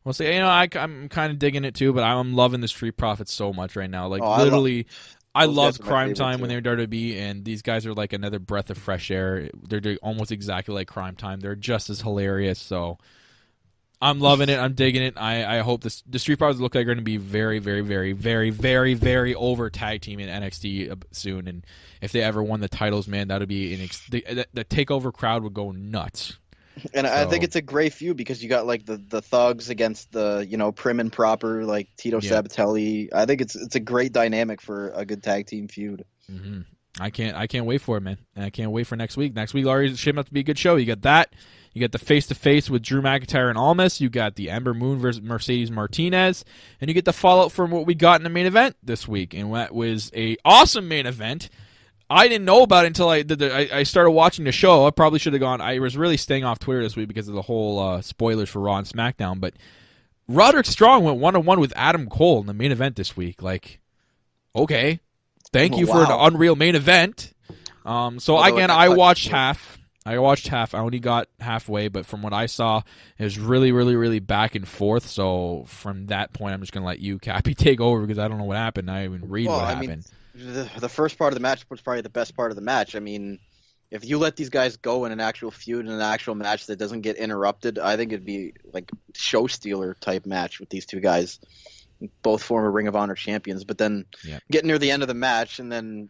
Well, see, I'm kind of digging it too, but I'm loving the Street Profits so much right now. Like, literally, I loved Crime Time when they were WWE, and these guys are like another breath of fresh air. They're doing almost exactly like Crime Time. They're just as hilarious, so I'm loving it. I'm digging it. I hope the Street Profits look like they're going to be very, very, very, very, very, very over tag team in NXT soon, and if they ever won the titles, man, that would be the TakeOver crowd would go nuts. And I think it's a great feud because you got like the thugs against the prim and proper like Tito Sabatelli. I think it's a great dynamic for a good tag team feud. Mm-hmm. I can't wait for it, man. And I can't wait for next week. Next week already shaping up to be a good show. You got that. You got the face-to-face with Drew McIntyre and Almas. You got the Ember Moon versus Mercedes Martinez. And you get the fallout from what we got in the main event this week. And that was a awesome main event. I didn't know about it until I started watching the show. I probably should have gone. I was really staying off Twitter this week because of the whole spoilers for Raw and SmackDown. But Roderick Strong went 1-on-1 with Adam Cole in the main event this week. Like, okay. Thank you for an unreal main event. Again, I watched half. I only got halfway, but from what I saw, it was really, really, really back and forth. So from that point, I'm just going to let you, Cappy, take over because I don't know what happened. I didn't even read what happened. The first part of the match was probably the best part of the match. I mean, if you let these guys go in an actual feud, in an actual match that doesn't get interrupted, I think it'd be like show stealer type match with these two guys, both former Ring of Honor champions. But then get near the end of the match, and then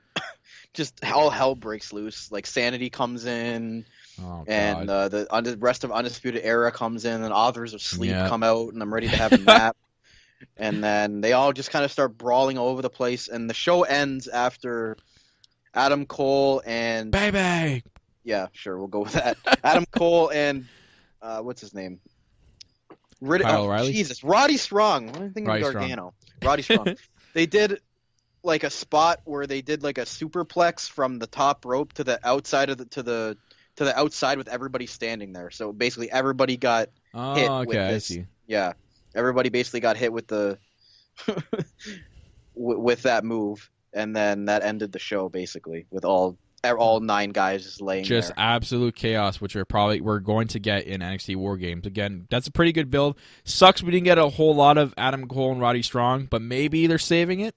just all hell breaks loose. Like Sanity comes in, and the rest of Undisputed Era comes in, and Authors of Sleep come out, and I'm ready to have a nap. And then they all just kind of start brawling all over the place, and the show ends after Adam Cole and Baby. Yeah, sure, we'll go with that. Adam Cole and what's his name? Kyle O'Reilly? Jesus, Roddy Strong. What am I thinking of Gargano? Roddy Strong. They did like a spot where they did like a superplex from the top rope to the outside of to the outside with everybody standing there. So basically, everybody got hit with this. I see. Yeah. Everybody basically got hit with the with that move, and then that ended the show basically with all 9 guys just laying there. Just absolute chaos, which we're going to get in NXT War Games. Again, that's a pretty good build. Sucks we didn't get a whole lot of Adam Cole and Roddy Strong, but maybe they're saving it.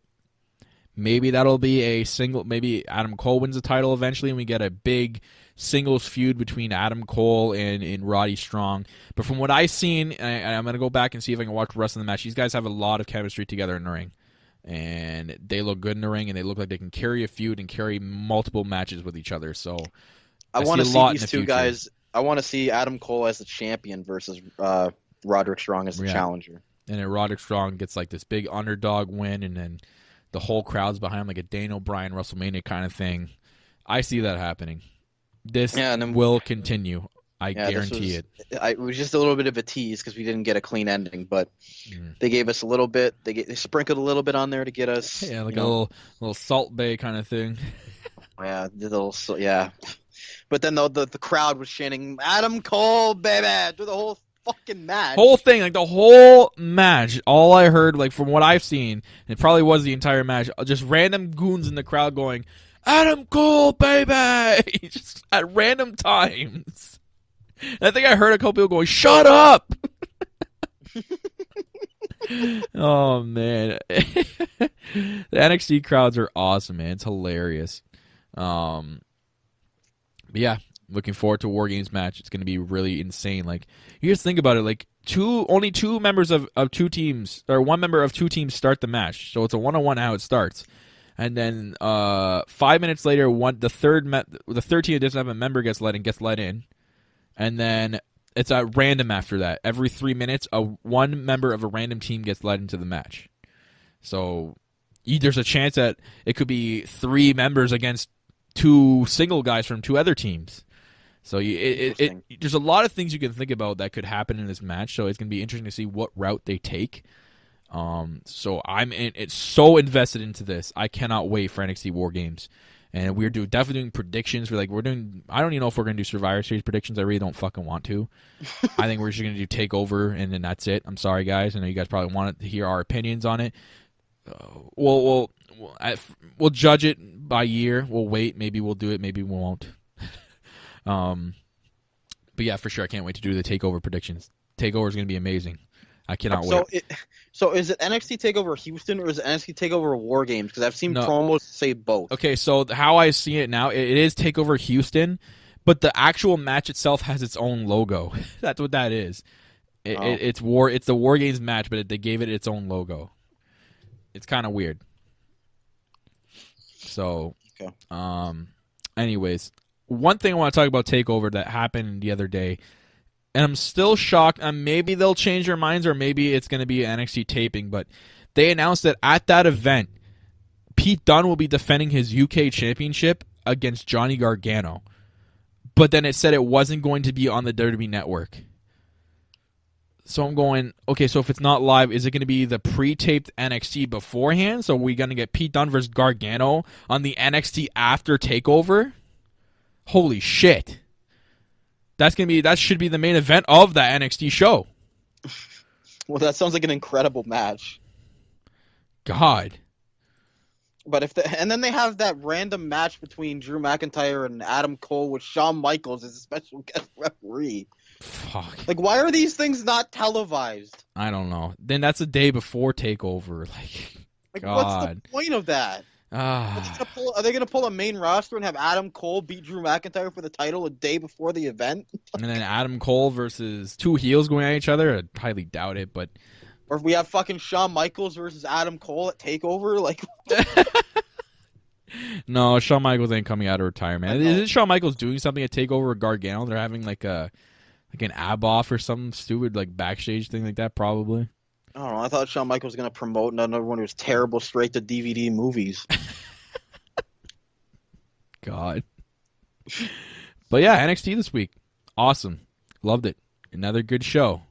Maybe that'll be a single. Maybe Adam Cole wins the title eventually, and we get a big singles feud between Adam Cole and Roddy Strong. But from what I've seen, and I'm going to go back and see if I can watch the rest of the match, these guys have a lot of chemistry together in the ring. And they look good in the ring, and they look like they can carry a feud and carry multiple matches with each other. So I want to see these two guys. I want to see Adam Cole as the champion versus Roderick Strong as the challenger. And then Roderick Strong gets like this big underdog win, and then the whole crowd's behind him, like a Daniel Bryan WrestleMania kind of thing. I see that happening. This will continue. I guarantee it. It was just a little bit of a tease because we didn't get a clean ending, but they gave us a little bit. They sprinkled a little bit on there to get us. Yeah, like a little Salt Bay kind of thing. Yeah, But then the crowd was chanting "Adam Cole, baby!" through the whole fucking match. Whole thing, like the whole match. All I heard, like from what I've seen, and it probably was the entire match, just random goons in the crowd going, "Adam Cole, baby!" just at random times. And I think I heard a couple people going, "Shut up!" Oh man, the NXT crowds are awesome, man. It's hilarious. But yeah, looking forward to a War Games match. It's going to be really insane. Like, you just think about it. Like, only two members of two teams, or one member of two teams start the match. So it's a 1-on-1 how it starts. And then 5 minutes later, the third team that doesn't have a member gets let in. And then it's at random after that. Every 3 minutes, one member of a random team gets let into the match. So there's a chance that it could be 3 members against 2 single guys from 2 other teams. So there's a lot of things you can think about that could happen in this match. So it's going to be interesting to see what route they take. So it's so invested into this. I cannot wait for NXT War Games. And we're definitely doing predictions. I don't even know if we're going to do Survivor Series predictions. I really don't fucking want to. I think we're just going to do TakeOver, and then that's it. I'm sorry, guys. I know you guys probably wanted to hear our opinions on it. We'll judge it by year. We'll wait. Maybe we'll do it. Maybe we won't. But yeah, for sure. I can't wait to do the TakeOver predictions. TakeOver is going to be amazing. I cannot wait. So is it NXT TakeOver Houston or is it NXT TakeOver War Games? Because I've seen promos say both. Okay, so how I see it now, it is TakeOver Houston, but the actual match itself has its own logo. That's what that is. It's the War Games match, but they gave it its own logo. It's kind of weird. So, anyways, one thing I want to talk about TakeOver that happened the other day. And I'm still shocked. Maybe they'll change their minds, or maybe it's going to be an NXT taping. But they announced that at that event, Pete Dunne will be defending his UK Championship against Johnny Gargano. But then it said it wasn't going to be on the WWE Network. So I'm going, okay, so if it's not live, is it going to be the pre-taped NXT beforehand? So are we going to get Pete Dunne versus Gargano on the NXT after TakeOver? Holy shit. That should be the main event of that NXT show. Well, that sounds like an incredible match. God. But and then they have that random match between Drew McIntyre and Adam Cole with Shawn Michaels as a special guest referee. Fuck. Like, why are these things not televised? I don't know. Then that's a day before TakeOver. Like God. What's the point of that? Are they going to pull a main roster and have Adam Cole beat Drew McIntyre for the title a day before the event? And then Adam Cole versus 2 heels going at each other? I highly doubt it, but... Or if we have fucking Shawn Michaels versus Adam Cole at TakeOver? Like... No, Shawn Michaels ain't coming out of retirement. Isn't Shawn Michaels doing something at TakeOver with Gargano? They're having like an ab off or some stupid like backstage thing like that, probably. I don't know. I thought Shawn Michaels was going to promote another one of his terrible straight-to-DVD movies. God. But yeah, NXT this week. Awesome. Loved it. Another good show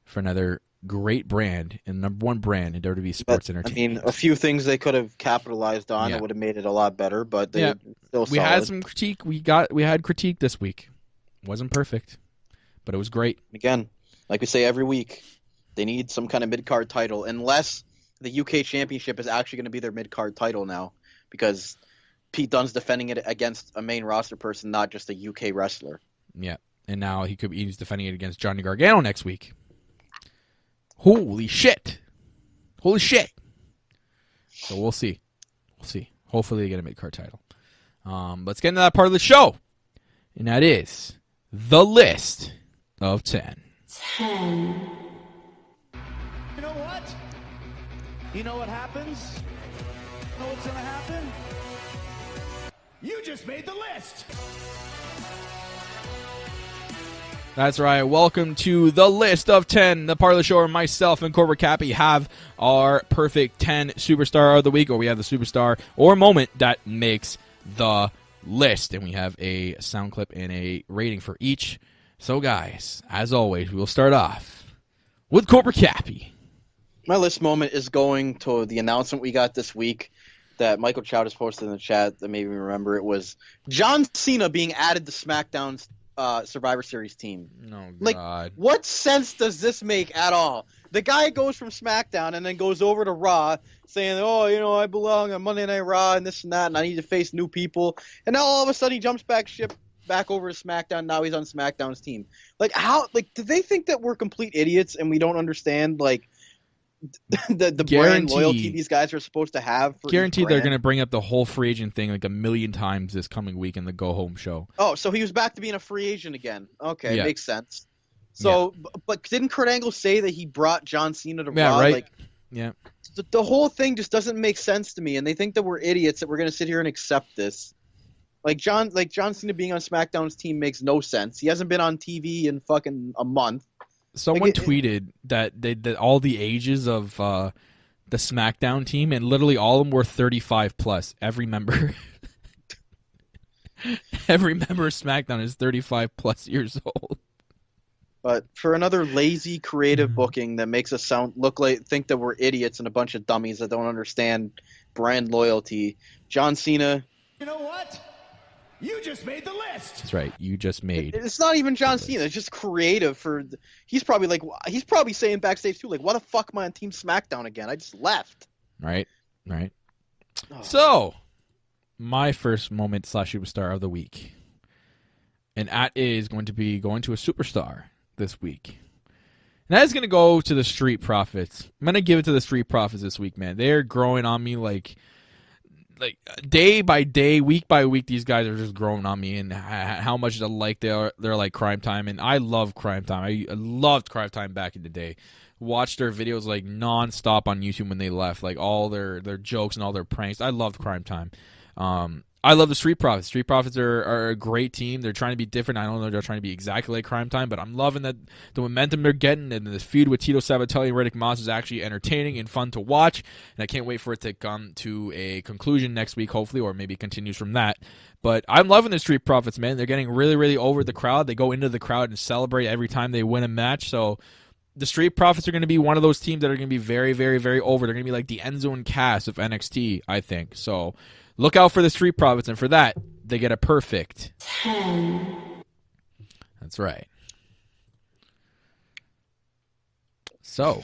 for another great brand and number 1 brand in WWE Sports Entertainment. I mean, a few things they could have capitalized on that would have made it a lot better, but they still solid. We had some critique. We had critique this week. Wasn't perfect, but it was great. Again, like we say every week, they need some kind of mid-card title, unless the UK Championship is actually going to be their mid-card title now, because Pete Dunne's defending it against a main roster person, not just a UK wrestler. Yeah, and now he's defending it against Johnny Gargano next week. Holy shit! Holy shit! So we'll see. Hopefully they get a mid-card title. Let's get into that part of the show, and that is the list of 10. 10. You know what? You know what happens? You know what's gonna happen? You just made the list! That's right. Welcome to the list of 10. The part of the show where myself and Corporate Cappy have our perfect 10 superstar of the week, or we have the superstar or moment that makes the list. And we have a sound clip and a rating for each. So, guys, as always, we will start off with Corporate Cappy. My list moment is going to the announcement we got this week that Michael Chow just posted in the chat that made me remember. It was John Cena being added to SmackDown's Survivor Series team. No, like, God. what sense does this make at all? The guy goes from SmackDown and then goes over to Raw saying, oh, you know, I belong on Monday Night Raw and this and that, and I need to face new people. And now all of a sudden he jumps back over to SmackDown. Now he's on SmackDown's team. Like, how? Like, do they think that we're complete idiots and we don't understand, like, the brand loyalty these guys are supposed to have. For guaranteed they're going to bring up the whole free agent thing like a million times this coming week in the Go Home show. Oh, so he was back to being a free agent again. Okay, yeah. Makes sense. So, but didn't Kurt Angle say that he brought John Cena to Raw? Right. Like, yeah. The whole thing just doesn't make sense to me, and they think that we're idiots that we're going to sit here and accept this. Like John Cena being on SmackDown's team makes no sense. He hasn't been on TV in fucking a month. Someone tweeted that all the ages of the SmackDown team, and literally all of them were 35 plus. Every member, every member of SmackDown is 35 plus years old. But for another lazy creative booking that makes us think that we're idiots and a bunch of dummies that don't understand brand loyalty, John Cena. You know what? You just made the list. That's right. You just made. It's not even John Cena. It's just creative. He's probably saying backstage too, like, why the fuck am I on Team SmackDown again? I just left. Right. Oh. So, my first moment / superstar of the week, and that is going to be going to a superstar this week. And that is going to go to the Street Profits. I'm going to give it to the Street Profits this week, man. They're growing on me like day by day, week by week. These guys are just growing on me, and how much they're like Crime Time. And I love Crime Time. I loved Crime Time back in the day. Watched their videos like nonstop on YouTube when they left, like all their jokes and all their pranks. I loved Crime Time. I love the Street Profits. Street Profits are a great team. They're trying to be different. I don't know they're trying to be exactly like Crime Time, but I'm loving that the momentum they're getting, and this feud with Tito Sabatelli and Riddick Moss is actually entertaining and fun to watch, and I can't wait for it to come to a conclusion next week, hopefully, or maybe it continues from that. But I'm loving the Street Profits, man. They're getting really, really over the crowd. They go into the crowd and celebrate every time they win a match, so the Street Profits are going to be one of those teams that are going to be very, very, very over. They're going to be like the Enzo and Cass of NXT, I think. So look out for the Street Profits, and for that, they get a perfect 10. That's right. So,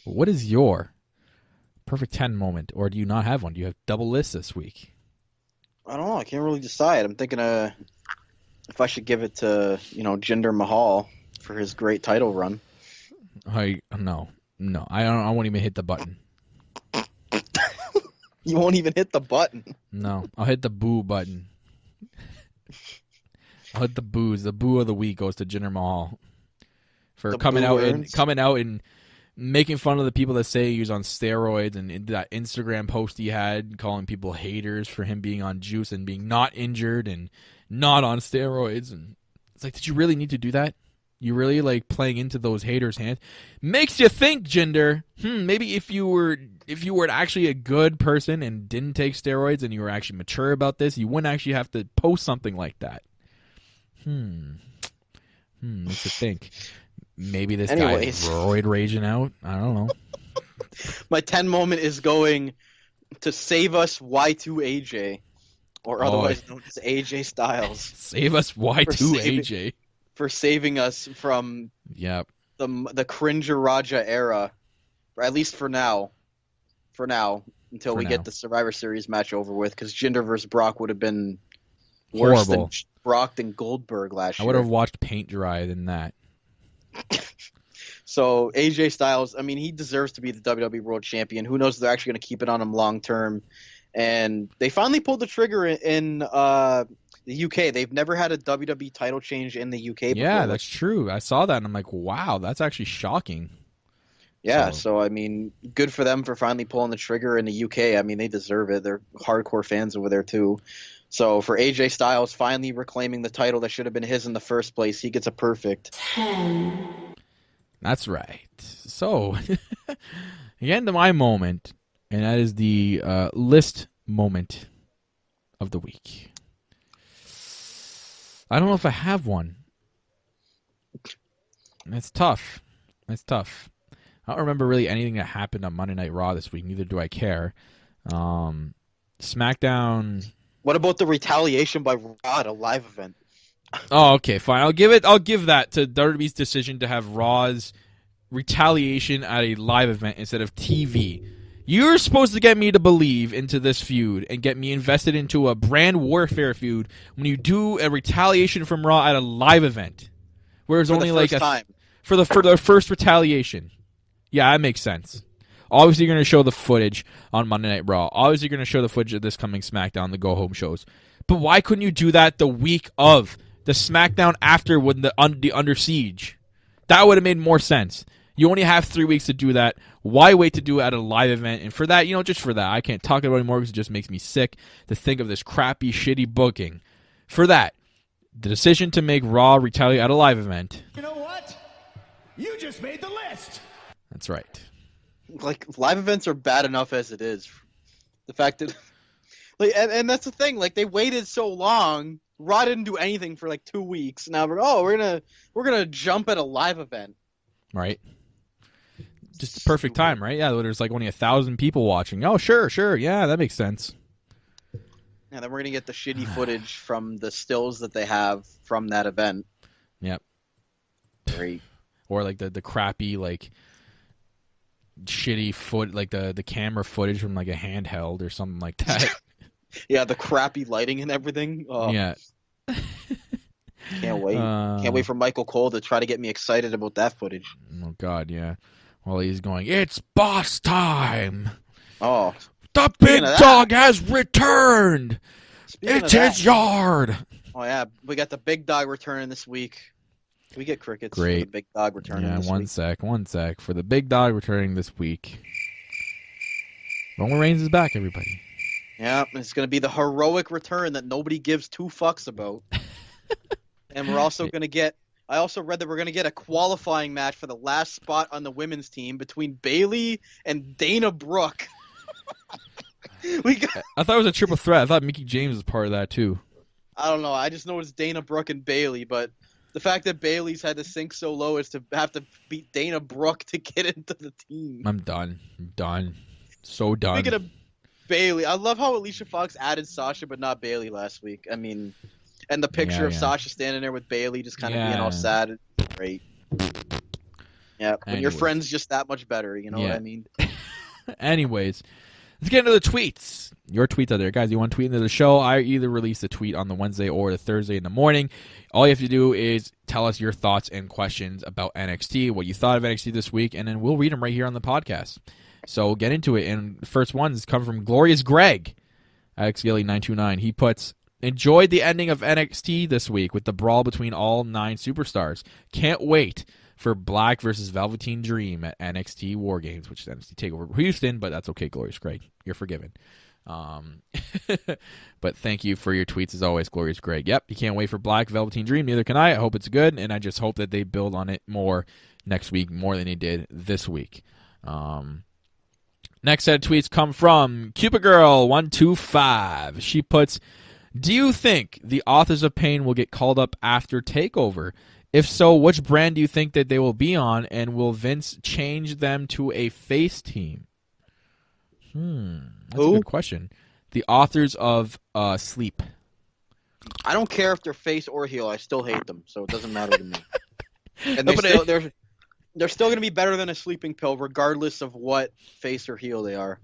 what is your perfect 10 moment, or do you not have one? Do you have double lists this week? I don't know. I can't really decide. I'm thinking if I should give it to, Jinder Mahal for his great title run. No. I won't even hit the button. You won't even hit the button. No, I'll hit the boo button. I'll hit the boos. The boo of the week goes to Jinder Mahal for coming out and making fun of the people that say he was on steroids, and that Instagram post he had calling people haters for him being on juice and being not injured and not on steroids. And it's like, did you really need to do that? You really like playing into those haters' hands? Makes you think, Jinder. Maybe if you were actually a good person and didn't take steroids and you were actually mature about this, you wouldn't actually have to post something like that. Makes you think. Maybe this guy is roid raging out. I don't know. My 10 moment is going to Save Us Y2AJ, or otherwise known as AJ Styles. Save Us Y2AJ. For saving us from the Cringer Raja era, or at least for now, until we get the Survivor Series match over with, because Jinder versus Brock would have been worse than Brock and Goldberg last year. I would have watched paint dry than that. So AJ Styles, I mean, he deserves to be the WWE World Champion. Who knows if they're actually going to keep it on him long term. And they finally pulled the trigger in the UK. They've never had a WWE title change in the UK before. Yeah, that's true. I saw that, and I'm like, wow, that's actually shocking. Yeah, so I mean, good for them for finally pulling the trigger in the UK. I mean, they deserve it. They're hardcore fans over there, too. So for AJ Styles finally reclaiming the title that should have been his in the first place, he gets a perfect 10. That's right. So, again to my moment, and that is the list moment of the week. I don't know if I have one. That's tough. I don't remember really anything that happened on Monday Night Raw this week. Neither do I care. SmackDown. What about the retaliation by Raw at a live event? Oh, okay, fine. I'll give that to WWE's decision to have Raw's retaliation at a live event instead of TV. You're supposed to get me to believe into this feud and get me invested into a brand warfare feud when you do a retaliation from Raw at a live event, where it's only like time. for the first retaliation. Yeah, that makes sense. Obviously, you're going to show the footage on Monday Night Raw. Obviously, you're going to show the footage of this coming SmackDown, the go-home shows. But why couldn't you do that the week of the SmackDown after when the Under Siege? That would have made more sense. You only have 3 weeks to do that. Why wait to do it at a live event? And for that, just for that, I can't talk about it anymore because it just makes me sick to think of this crappy, shitty booking. For that, the decision to make Raw retaliate at a live event. You know what? You just made the list. That's right. Like, live events are bad enough as it is. The fact that, like, and that's the thing. Like, they waited so long. Raw didn't do anything for like 2 weeks. Now we're gonna jump at a live event. Right. Just the perfect time, right? Yeah, there's like only 1,000 people watching. Oh, sure, yeah, that makes sense. Yeah, then we're gonna get the shitty footage from the stills that they have from that event. Yep. Great. Or like the crappy like shitty like the camera footage from like a handheld or something like that. Yeah, the crappy lighting and everything. Oh, Yeah. Can't wait. Can't wait for Michael Cole to try to get me excited about that footage. Oh God, yeah. Well, he's going, it's boss time. Oh, The big dog has returned. It's his yard. Oh yeah, we got the big dog returning this week. We get crickets. Great. For the big dog returning this week. One sec. For the big dog returning this week. Roman Reigns is back, everybody. Yeah, it's going to be the heroic return that nobody gives two fucks about. And we're also going to get... I also read that we're going to get a qualifying match for the last spot on the women's team between Bayley and Dana Brooke. I thought it was a triple threat. I thought Mickie James was part of that, too. I don't know. I just know it's Dana Brooke and Bayley, but the fact that Bayley's had to sink so low is to have to beat Dana Brooke to get into the team. I'm done. So done. Speaking of Bayley, I love how Alicia Fox added Sasha but not Bayley last week. I mean, and the picture of Sasha standing there with Bayley just kind of being all sad. It's great. Yeah, when your friend's just that much better, you know what I mean? Anyways, let's get into the tweets. Your tweets out there. Guys, you want to tweet into the show? I either release a tweet on the Wednesday or the Thursday in the morning. All you have to do is tell us your thoughts and questions about NXT, what you thought of NXT this week, and then we'll read them right here on the podcast. So we'll get into it. And the first ones come from Glorious Greg, XGilly929. He puts, enjoyed the ending of NXT this week with the brawl between all 9 superstars. Can't wait for Black versus Velveteen Dream at NXT War Games, which is NXT TakeOver Houston, but that's okay, Glorious Greg. You're forgiven. But thank you for your tweets as always, Glorious Greg. Yep, you can't wait for Black Velveteen Dream. Neither can I. I hope it's good, and I just hope that they build on it more next week, more than they did this week. Next set of tweets come from CupidGirl125. She puts, do you think the Authors of Pain will get called up after TakeOver? If so, which brand do you think that they will be on, and will Vince change them to a face team? That's a good question. The Authors of Sleep. I don't care if they're face or heel. I still hate them, so it doesn't matter to me. And they're still going to be better than a sleeping pill, regardless of what face or heel they are.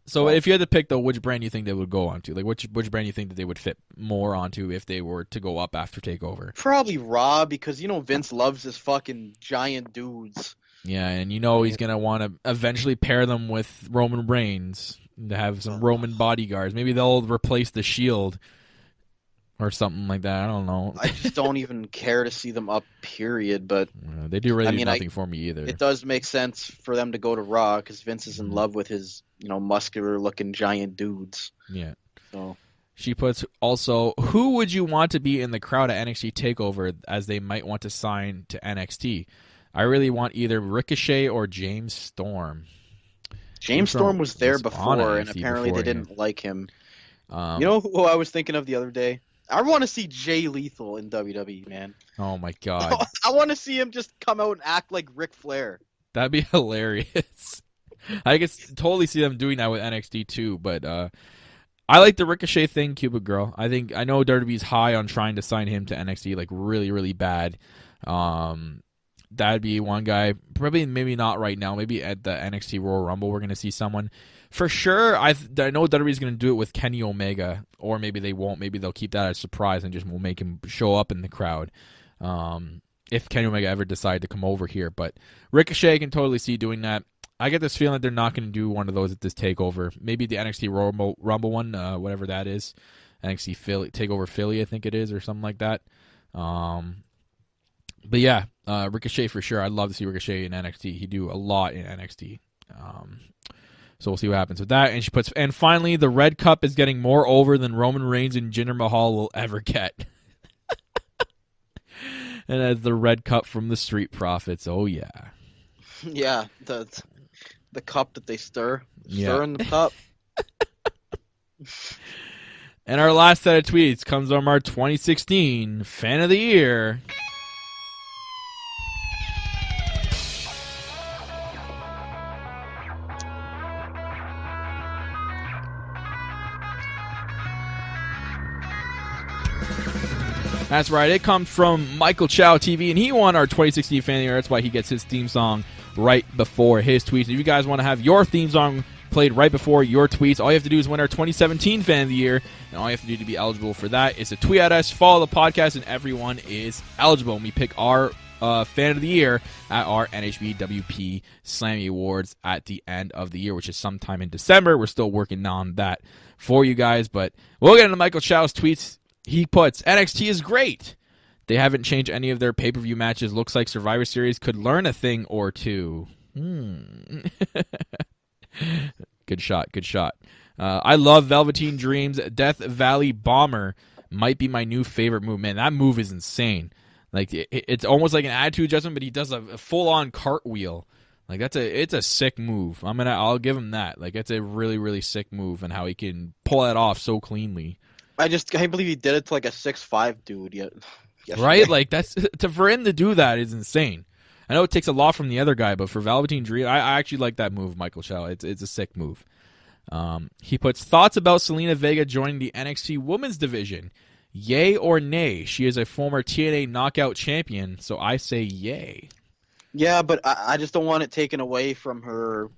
So if you had to pick, though, which brand you think they would go onto? Like, which brand you think that they would fit more onto if they were to go up after TakeOver? Probably Raw, because, Vince loves his fucking giant dudes. Yeah, and he's going to want to eventually pair them with Roman Reigns to have some Roman bodyguards. Maybe they'll replace the Shield or something like that. I don't know. I just don't even care to see them up, period. But they do really do nothing for me either. It does make sense for them to go to Raw because Vince is in love with his, muscular-looking giant dudes. Yeah. So she puts also, who would you want to be in the crowd at NXT TakeOver as they might want to sign to NXT? I really want either Ricochet or James Storm. James Storm was there before, and apparently they didn't like him. You know who I was thinking of the other day? I want to see Jay Lethal in WWE, man. Oh, my God. I want to see him just come out and act like Ric Flair. That'd be hilarious. I could totally see them doing that with NXT, too, but I like the Ricochet thing, Cupid Girl. I know WWE's high on trying to sign him to NXT, like, really, really bad. That'd be one guy. Probably, maybe not right now. Maybe at the NXT Royal Rumble, we're going to see someone. For sure, I know WWE's going to do it with Kenny Omega, or maybe they won't. Maybe they'll keep that as a surprise and just will make him show up in the crowd. if Kenny Omega ever decide to come over here. But Ricochet, I can totally see doing that. I get this feeling that they're not going to do one of those at this takeover. Maybe the NXT Rumble one, whatever that is. NXT Philly, takeover Philly, I think it is, or something like that. But yeah, Ricochet for sure. I'd love to see Ricochet in NXT. He do a lot in NXT. So we'll see what happens with that. And finally, the Red Cup is getting more over than Roman Reigns and Jinder Mahal will ever get. And as the Red Cup from the Street Profits. Oh yeah. Yeah, the cup that they stir in the cup. And our last set of tweets comes from our 2016 Fan of the Year. That's right. It comes from Michael Chow TV, and he won our 2016 Fan of the Year. That's why he gets his theme song right before his tweets. If you guys want to have your theme song played right before your tweets, all you have to do is win our 2017 Fan of the Year, and all you have to do to be eligible for that is to tweet at us, follow the podcast, and everyone is eligible. And we pick our Fan of the Year at our NHBWP Slammy Awards at the end of the year, which is sometime in December. We're still working on that for you guys, but we'll get into Michael Chow's tweets. He puts, NXT is great. They haven't changed any of their pay-per-view matches. Looks like Survivor Series could learn a thing or two. Good shot. I love Velveteen Dream's Death Valley Bomber. Might be my new favorite move. Man, that move is insane. Like it's almost like an attitude adjustment, but he does a full-on cartwheel. Like it's a sick move. I'll give him that. Like it's a really, really sick move, and how he can pull that off so cleanly. I can't believe he did it to like a 6'5" dude yet. Right? Like for him to do that is insane. I know it takes a lot from the other guy, but for Velveteen Dream, I actually like that move, Michael Chow. It's a sick move. He puts thoughts about Selena Vega joining the NXT Women's Division. Yay or nay? She is a former TNA Knockout champion, so I say yay. Yeah, but I just don't want it taken away from her,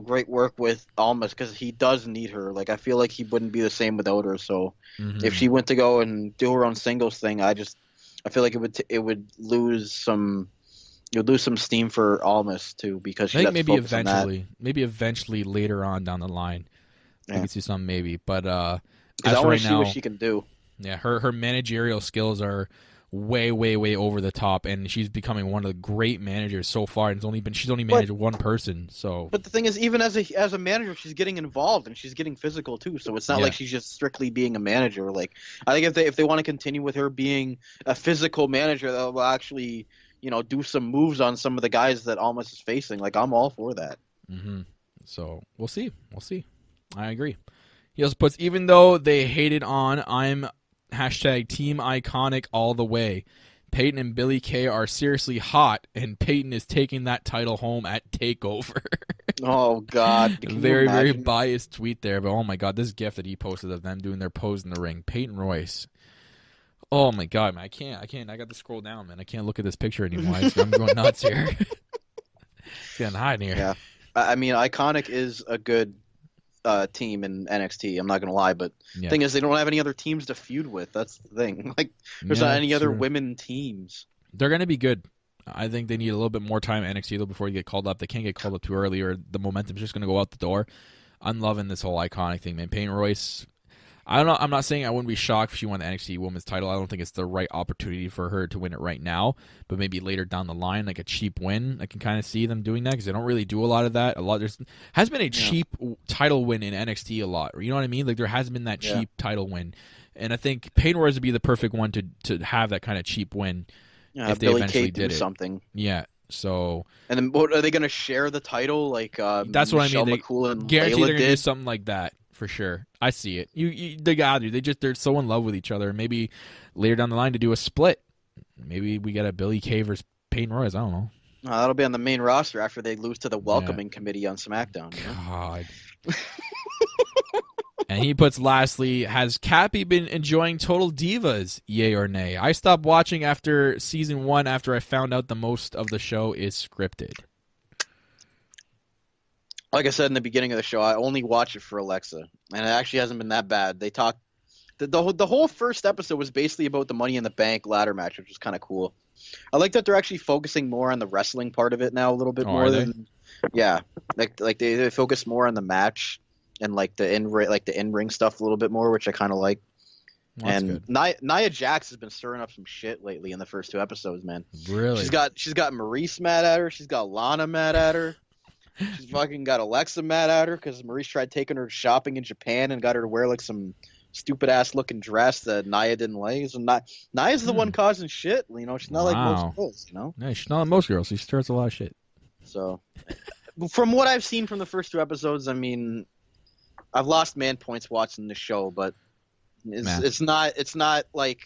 great work with Almas, because he does need her. Like, I feel like he wouldn't be the same without her. So if she went to go and do her own singles thing, I feel like it would lose some. You'll lose some steam for Almas too, because I think maybe eventually later on down the line, I can see some maybe. But as I want right to see now, what she can do. Yeah, her managerial skills are way, way, way over the top, and she's becoming one of the great managers so far. And she's only managed one person. So, but the thing is, even as a manager, she's getting involved and she's getting physical too. So it's not like she's just strictly being a manager. Like, I think if they want to continue with her being a physical manager, they'll actually do some moves on some of the guys that Almas is facing. Like, I'm all for that. So we'll see. I agree. He also puts, even though they hated on, I'm #Team Iconic all the way. Peyton and Billy Kay are seriously hot, and Peyton is taking that title home at TakeOver. Oh, God. Very, very biased tweet there, but oh my God, this GIF that he posted of them doing their pose in the ring. Peyton Royce. Oh my God, man! I can't. I got to scroll down, man. I can't look at this picture anymore. I'm going nuts here. It's getting hot in here. Yeah, I mean, Iconic is a good team in NXT. I'm not gonna lie, but the thing is, they don't have any other teams to feud with. That's the thing. Like, there's not any other women teams. They're gonna be good. I think they need a little bit more time at NXT though before you get called up. They can't get called up too early, or the momentum's just gonna go out the door. I'm loving this whole Iconic thing, man. Peyton Royce. I don't know. I'm not saying I wouldn't be shocked if she won the NXT Women's title. I don't think it's the right opportunity for her to win it right now. But maybe later down the line, like a cheap win, I can kind of see them doing that because they don't really do a lot of that. There has been a cheap title win in NXT a lot. You know what I mean? Like there hasn't been that cheap title win, and I think Peyton Royce would be the perfect one to have that kind of cheap win if they eventually did it. Something. Yeah. So. And then, are they going to share the title? Like that's what Michelle I mean. McCool and guarantee Layla they're going to do did? something like that. For sure. I see it. They got to. They're so in love with each other. Maybe later down the line to do a split. Maybe we get a Billy Kay versus Peyton Royce. I don't know. That'll be on the main roster after they lose to the welcoming committee on SmackDown. God. And he puts, lastly, has Cappy been enjoying Total Divas, yay or nay? I stopped watching after season 1 after I found out the most of the show is scripted. Like I said in the beginning of the show, I only watch it for Alexa, and it actually hasn't been that bad. They talk the whole first episode was basically about the Money in the Bank ladder match, which was kind of cool. I like that they're actually focusing more on the wrestling part of it now a little bit more are they? than yeah. Like they focus more on the match and like the in ring stuff a little bit more, which I kind of like. Well, that's And good. Nia Jax has been stirring up some shit lately in the first 2 episodes, man. Really? She's got Maurice mad at her. She's got Lana mad at her. She's fucking got Alexa mad at her because Maurice tried taking her shopping in Japan and got her to wear like some stupid ass looking dress that Nia didn't like. So Nia's the one causing shit. You know, she's not like Wow. most girls. You know. No, she's not like most girls. She stirs a lot of shit. So, from what I've seen from the first 2 episodes, I mean, I've lost man points watching the show, but it's not like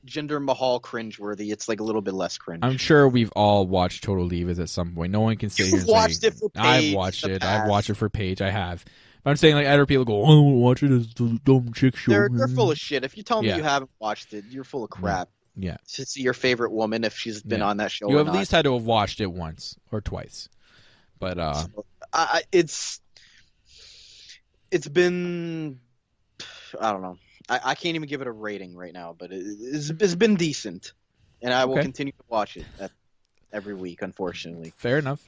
Jinder Mahal cringeworthy. It's like a little bit less cringe. I'm sure we've all watched Total Divas at some point. No one can say You've watched it for Paige. I've watched it. I've watched it for Paige. I have. But I'm saying like other people go, oh, watch it as the dumb chick show. They're full of shit. If you tell me Yeah. you haven't watched it, you're full of crap. Yeah. To see your favorite woman if she's been on that show. You or have at not. least had to have watched it once or twice. But it's been, I don't know. I can't even give it a rating right now, but it's been decent, and I will Okay. continue to watch it every week. Unfortunately, fair enough.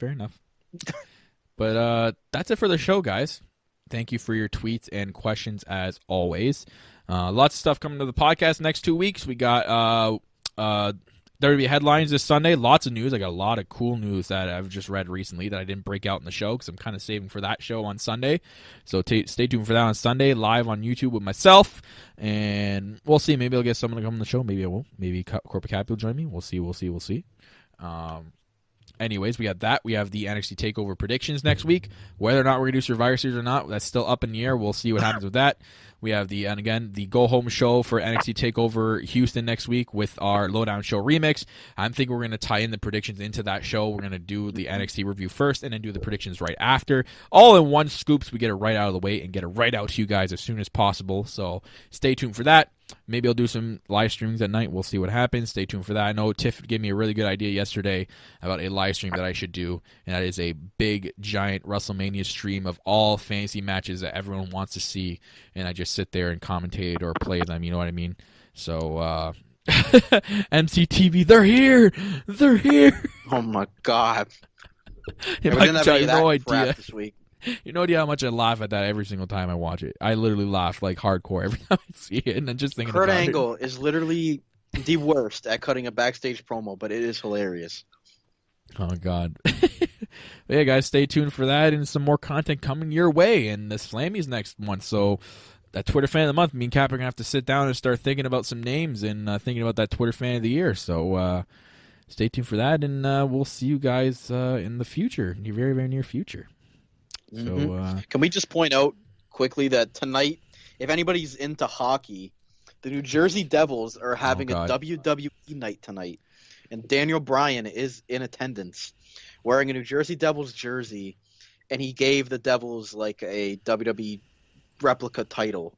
But that's it for the show, guys. Thank you for your tweets and questions as always. Lots of stuff coming to the podcast next 2 weeks. We got WWE headlines this Sunday. Lots of news. I got a lot of cool news that I've just read recently that I didn't break out in the show because I'm kind of saving for that show on Sunday. So stay tuned for that on Sunday, live on YouTube with myself. And we'll see. Maybe I'll get someone to come on the show. Maybe I won't. Maybe Corporate Cappy will join me. We'll see. Anyways, we got that. We have the NXT TakeOver predictions next week. Whether or not we're going to do Survivor Series or not, that's still up in the air. We'll see what happens with that. We have the go-home show for NXT TakeOver Houston next week with our Lowdown Show remix. I'm thinking we're going to tie in the predictions into that show. We're going to do the NXT review first and then do the predictions right after. All in one scoop, so we get it right out of the way and get it right out to you guys as soon as possible. So stay tuned for that. Maybe I'll do some live streamings at night. We'll see what happens. Stay tuned for that. I know Tiff gave me a really good idea yesterday about a live stream that I should do, and that is a big, giant WrestleMania stream of all fantasy matches that everyone wants to see, and I just sit there and commentate or play them, you know what I mean? So, MCTV, they're here! They're here! oh my god, You we didn't have any of that no crap idea. this week. You no idea how much I laugh at that every single time I watch it. I literally laugh like hardcore every time I see it, and then just thinking Kurt about Angle is literally the worst at cutting a backstage promo, but it is hilarious. it. Oh God. But yeah, guys, stay tuned for that and some more content coming your way. And the Slammy's next month, so that Twitter fan of the month, me and Cap are gonna have to sit down and start thinking about some names and thinking about that Twitter fan of the year. So stay tuned for that, and we'll see you guys in the future, in the very, very near future. So Can we just point out quickly that tonight, if anybody's into hockey, the New Jersey Devils are having a WWE night tonight, and Daniel Bryan is in attendance, wearing a New Jersey Devils jersey, and he gave the Devils like a WWE replica title.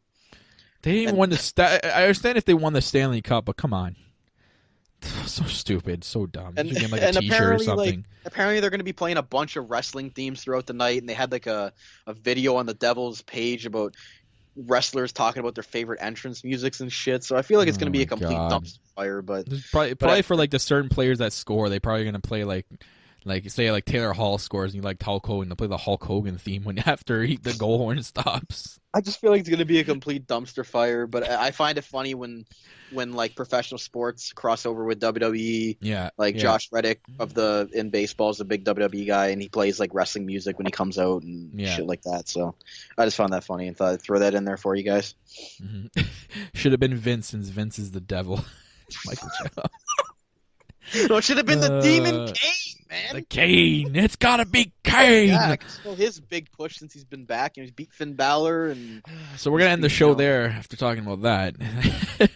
they didn't even win the. I understand if they won the Stanley Cup, but come on, so stupid, so dumb. And, You should get like a and T-shirt or apparently, something. apparently they're going to be playing a bunch of wrestling themes throughout the night, and they had like a video on the Devils page about wrestlers talking about their favorite entrance musics and shit. So I feel like it's going to be a complete dumpster fire. But There's probably for like the certain players that score, they probably gonna play like say like Taylor Hall scores and you like Hulk Hogan, they'll play the Hulk Hogan theme when after the goal horn stops. I just feel like it's going to be a complete dumpster fire. But I find it funny when like professional sports cross over with WWE. Yeah, Like yeah. Josh Reddick in baseball is a big WWE guy, and he plays like wrestling music when he comes out and shit like that. So I just found that funny and thought I'd throw that in there for you guys. Mm-hmm. Should have been Vince, since Vince is the devil. Michael Joe. No, it should have been the Demon Kane, man. The Kane. It's gotta be Kane. Yeah, it's still his big push since he's been back. He's beat Finn Balor, and So we're gonna end the show there after talking about that.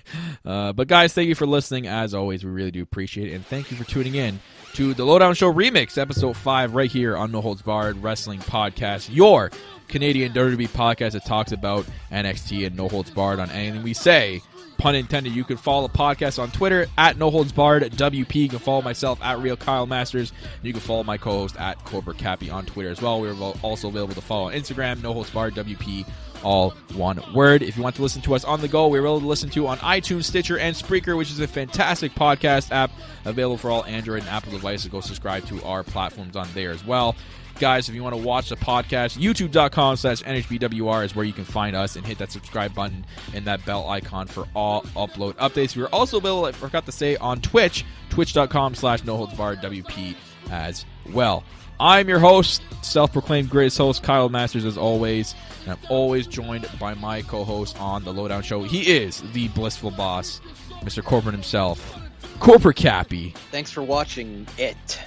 But guys, thank you for listening. As always, we really do appreciate it, and thank you for tuning in to the Lowdown Show Remix, Episode 5, right here on No Holds Barred Wrestling Podcast, your Canadian WWE podcast that talks about NXT and No Holds Barred on anything we say. Pun intended. You can follow the podcast on Twitter at No Holds Barred WP. You can follow myself at Real Kyle Masters. And you can follow my co-host at Corporate Cappy on Twitter as well. We're also available to follow on Instagram, No Holds Barred WP all one word. If you want to listen to us on the go, we're able to listen to on iTunes, Stitcher, and Spreaker, which is a fantastic podcast app available for all Android and Apple devices. Go subscribe to our platforms on there as well. Guys, if you want to watch the podcast, youtube.com/NHBWR is where you can find us, and hit that subscribe button and that bell icon for all upload updates. We're also available, I forgot to say, on Twitch, twitch.com/NoHoldsBarredWP as well. I'm your host, self-proclaimed greatest host, Kyle Masters, as always, and I'm always joined by my co-host on the Lowdown Show. He is the blissful boss, Mr. Corporate himself, Corporate Cappy. Thanks for watching it.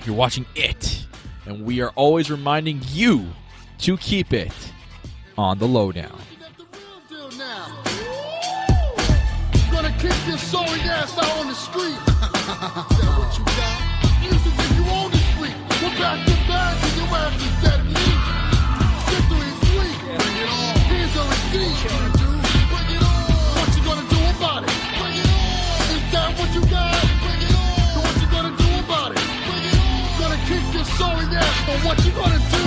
You're watching it. And we are always reminding you to keep it on the Lowdown. Gonna kick your sorry ass out on the street. That what you got? Used to think you own the street. We're back to back and your ass is dead meat. Victory is sweet. Bring it on. Here's your receipt. Bring it on. What you gonna do about it? Bring it on. Is that what you got? Bring it on. So what you gonna do about it? Bring it on. Gonna kick your sorry ass, but what you gonna do?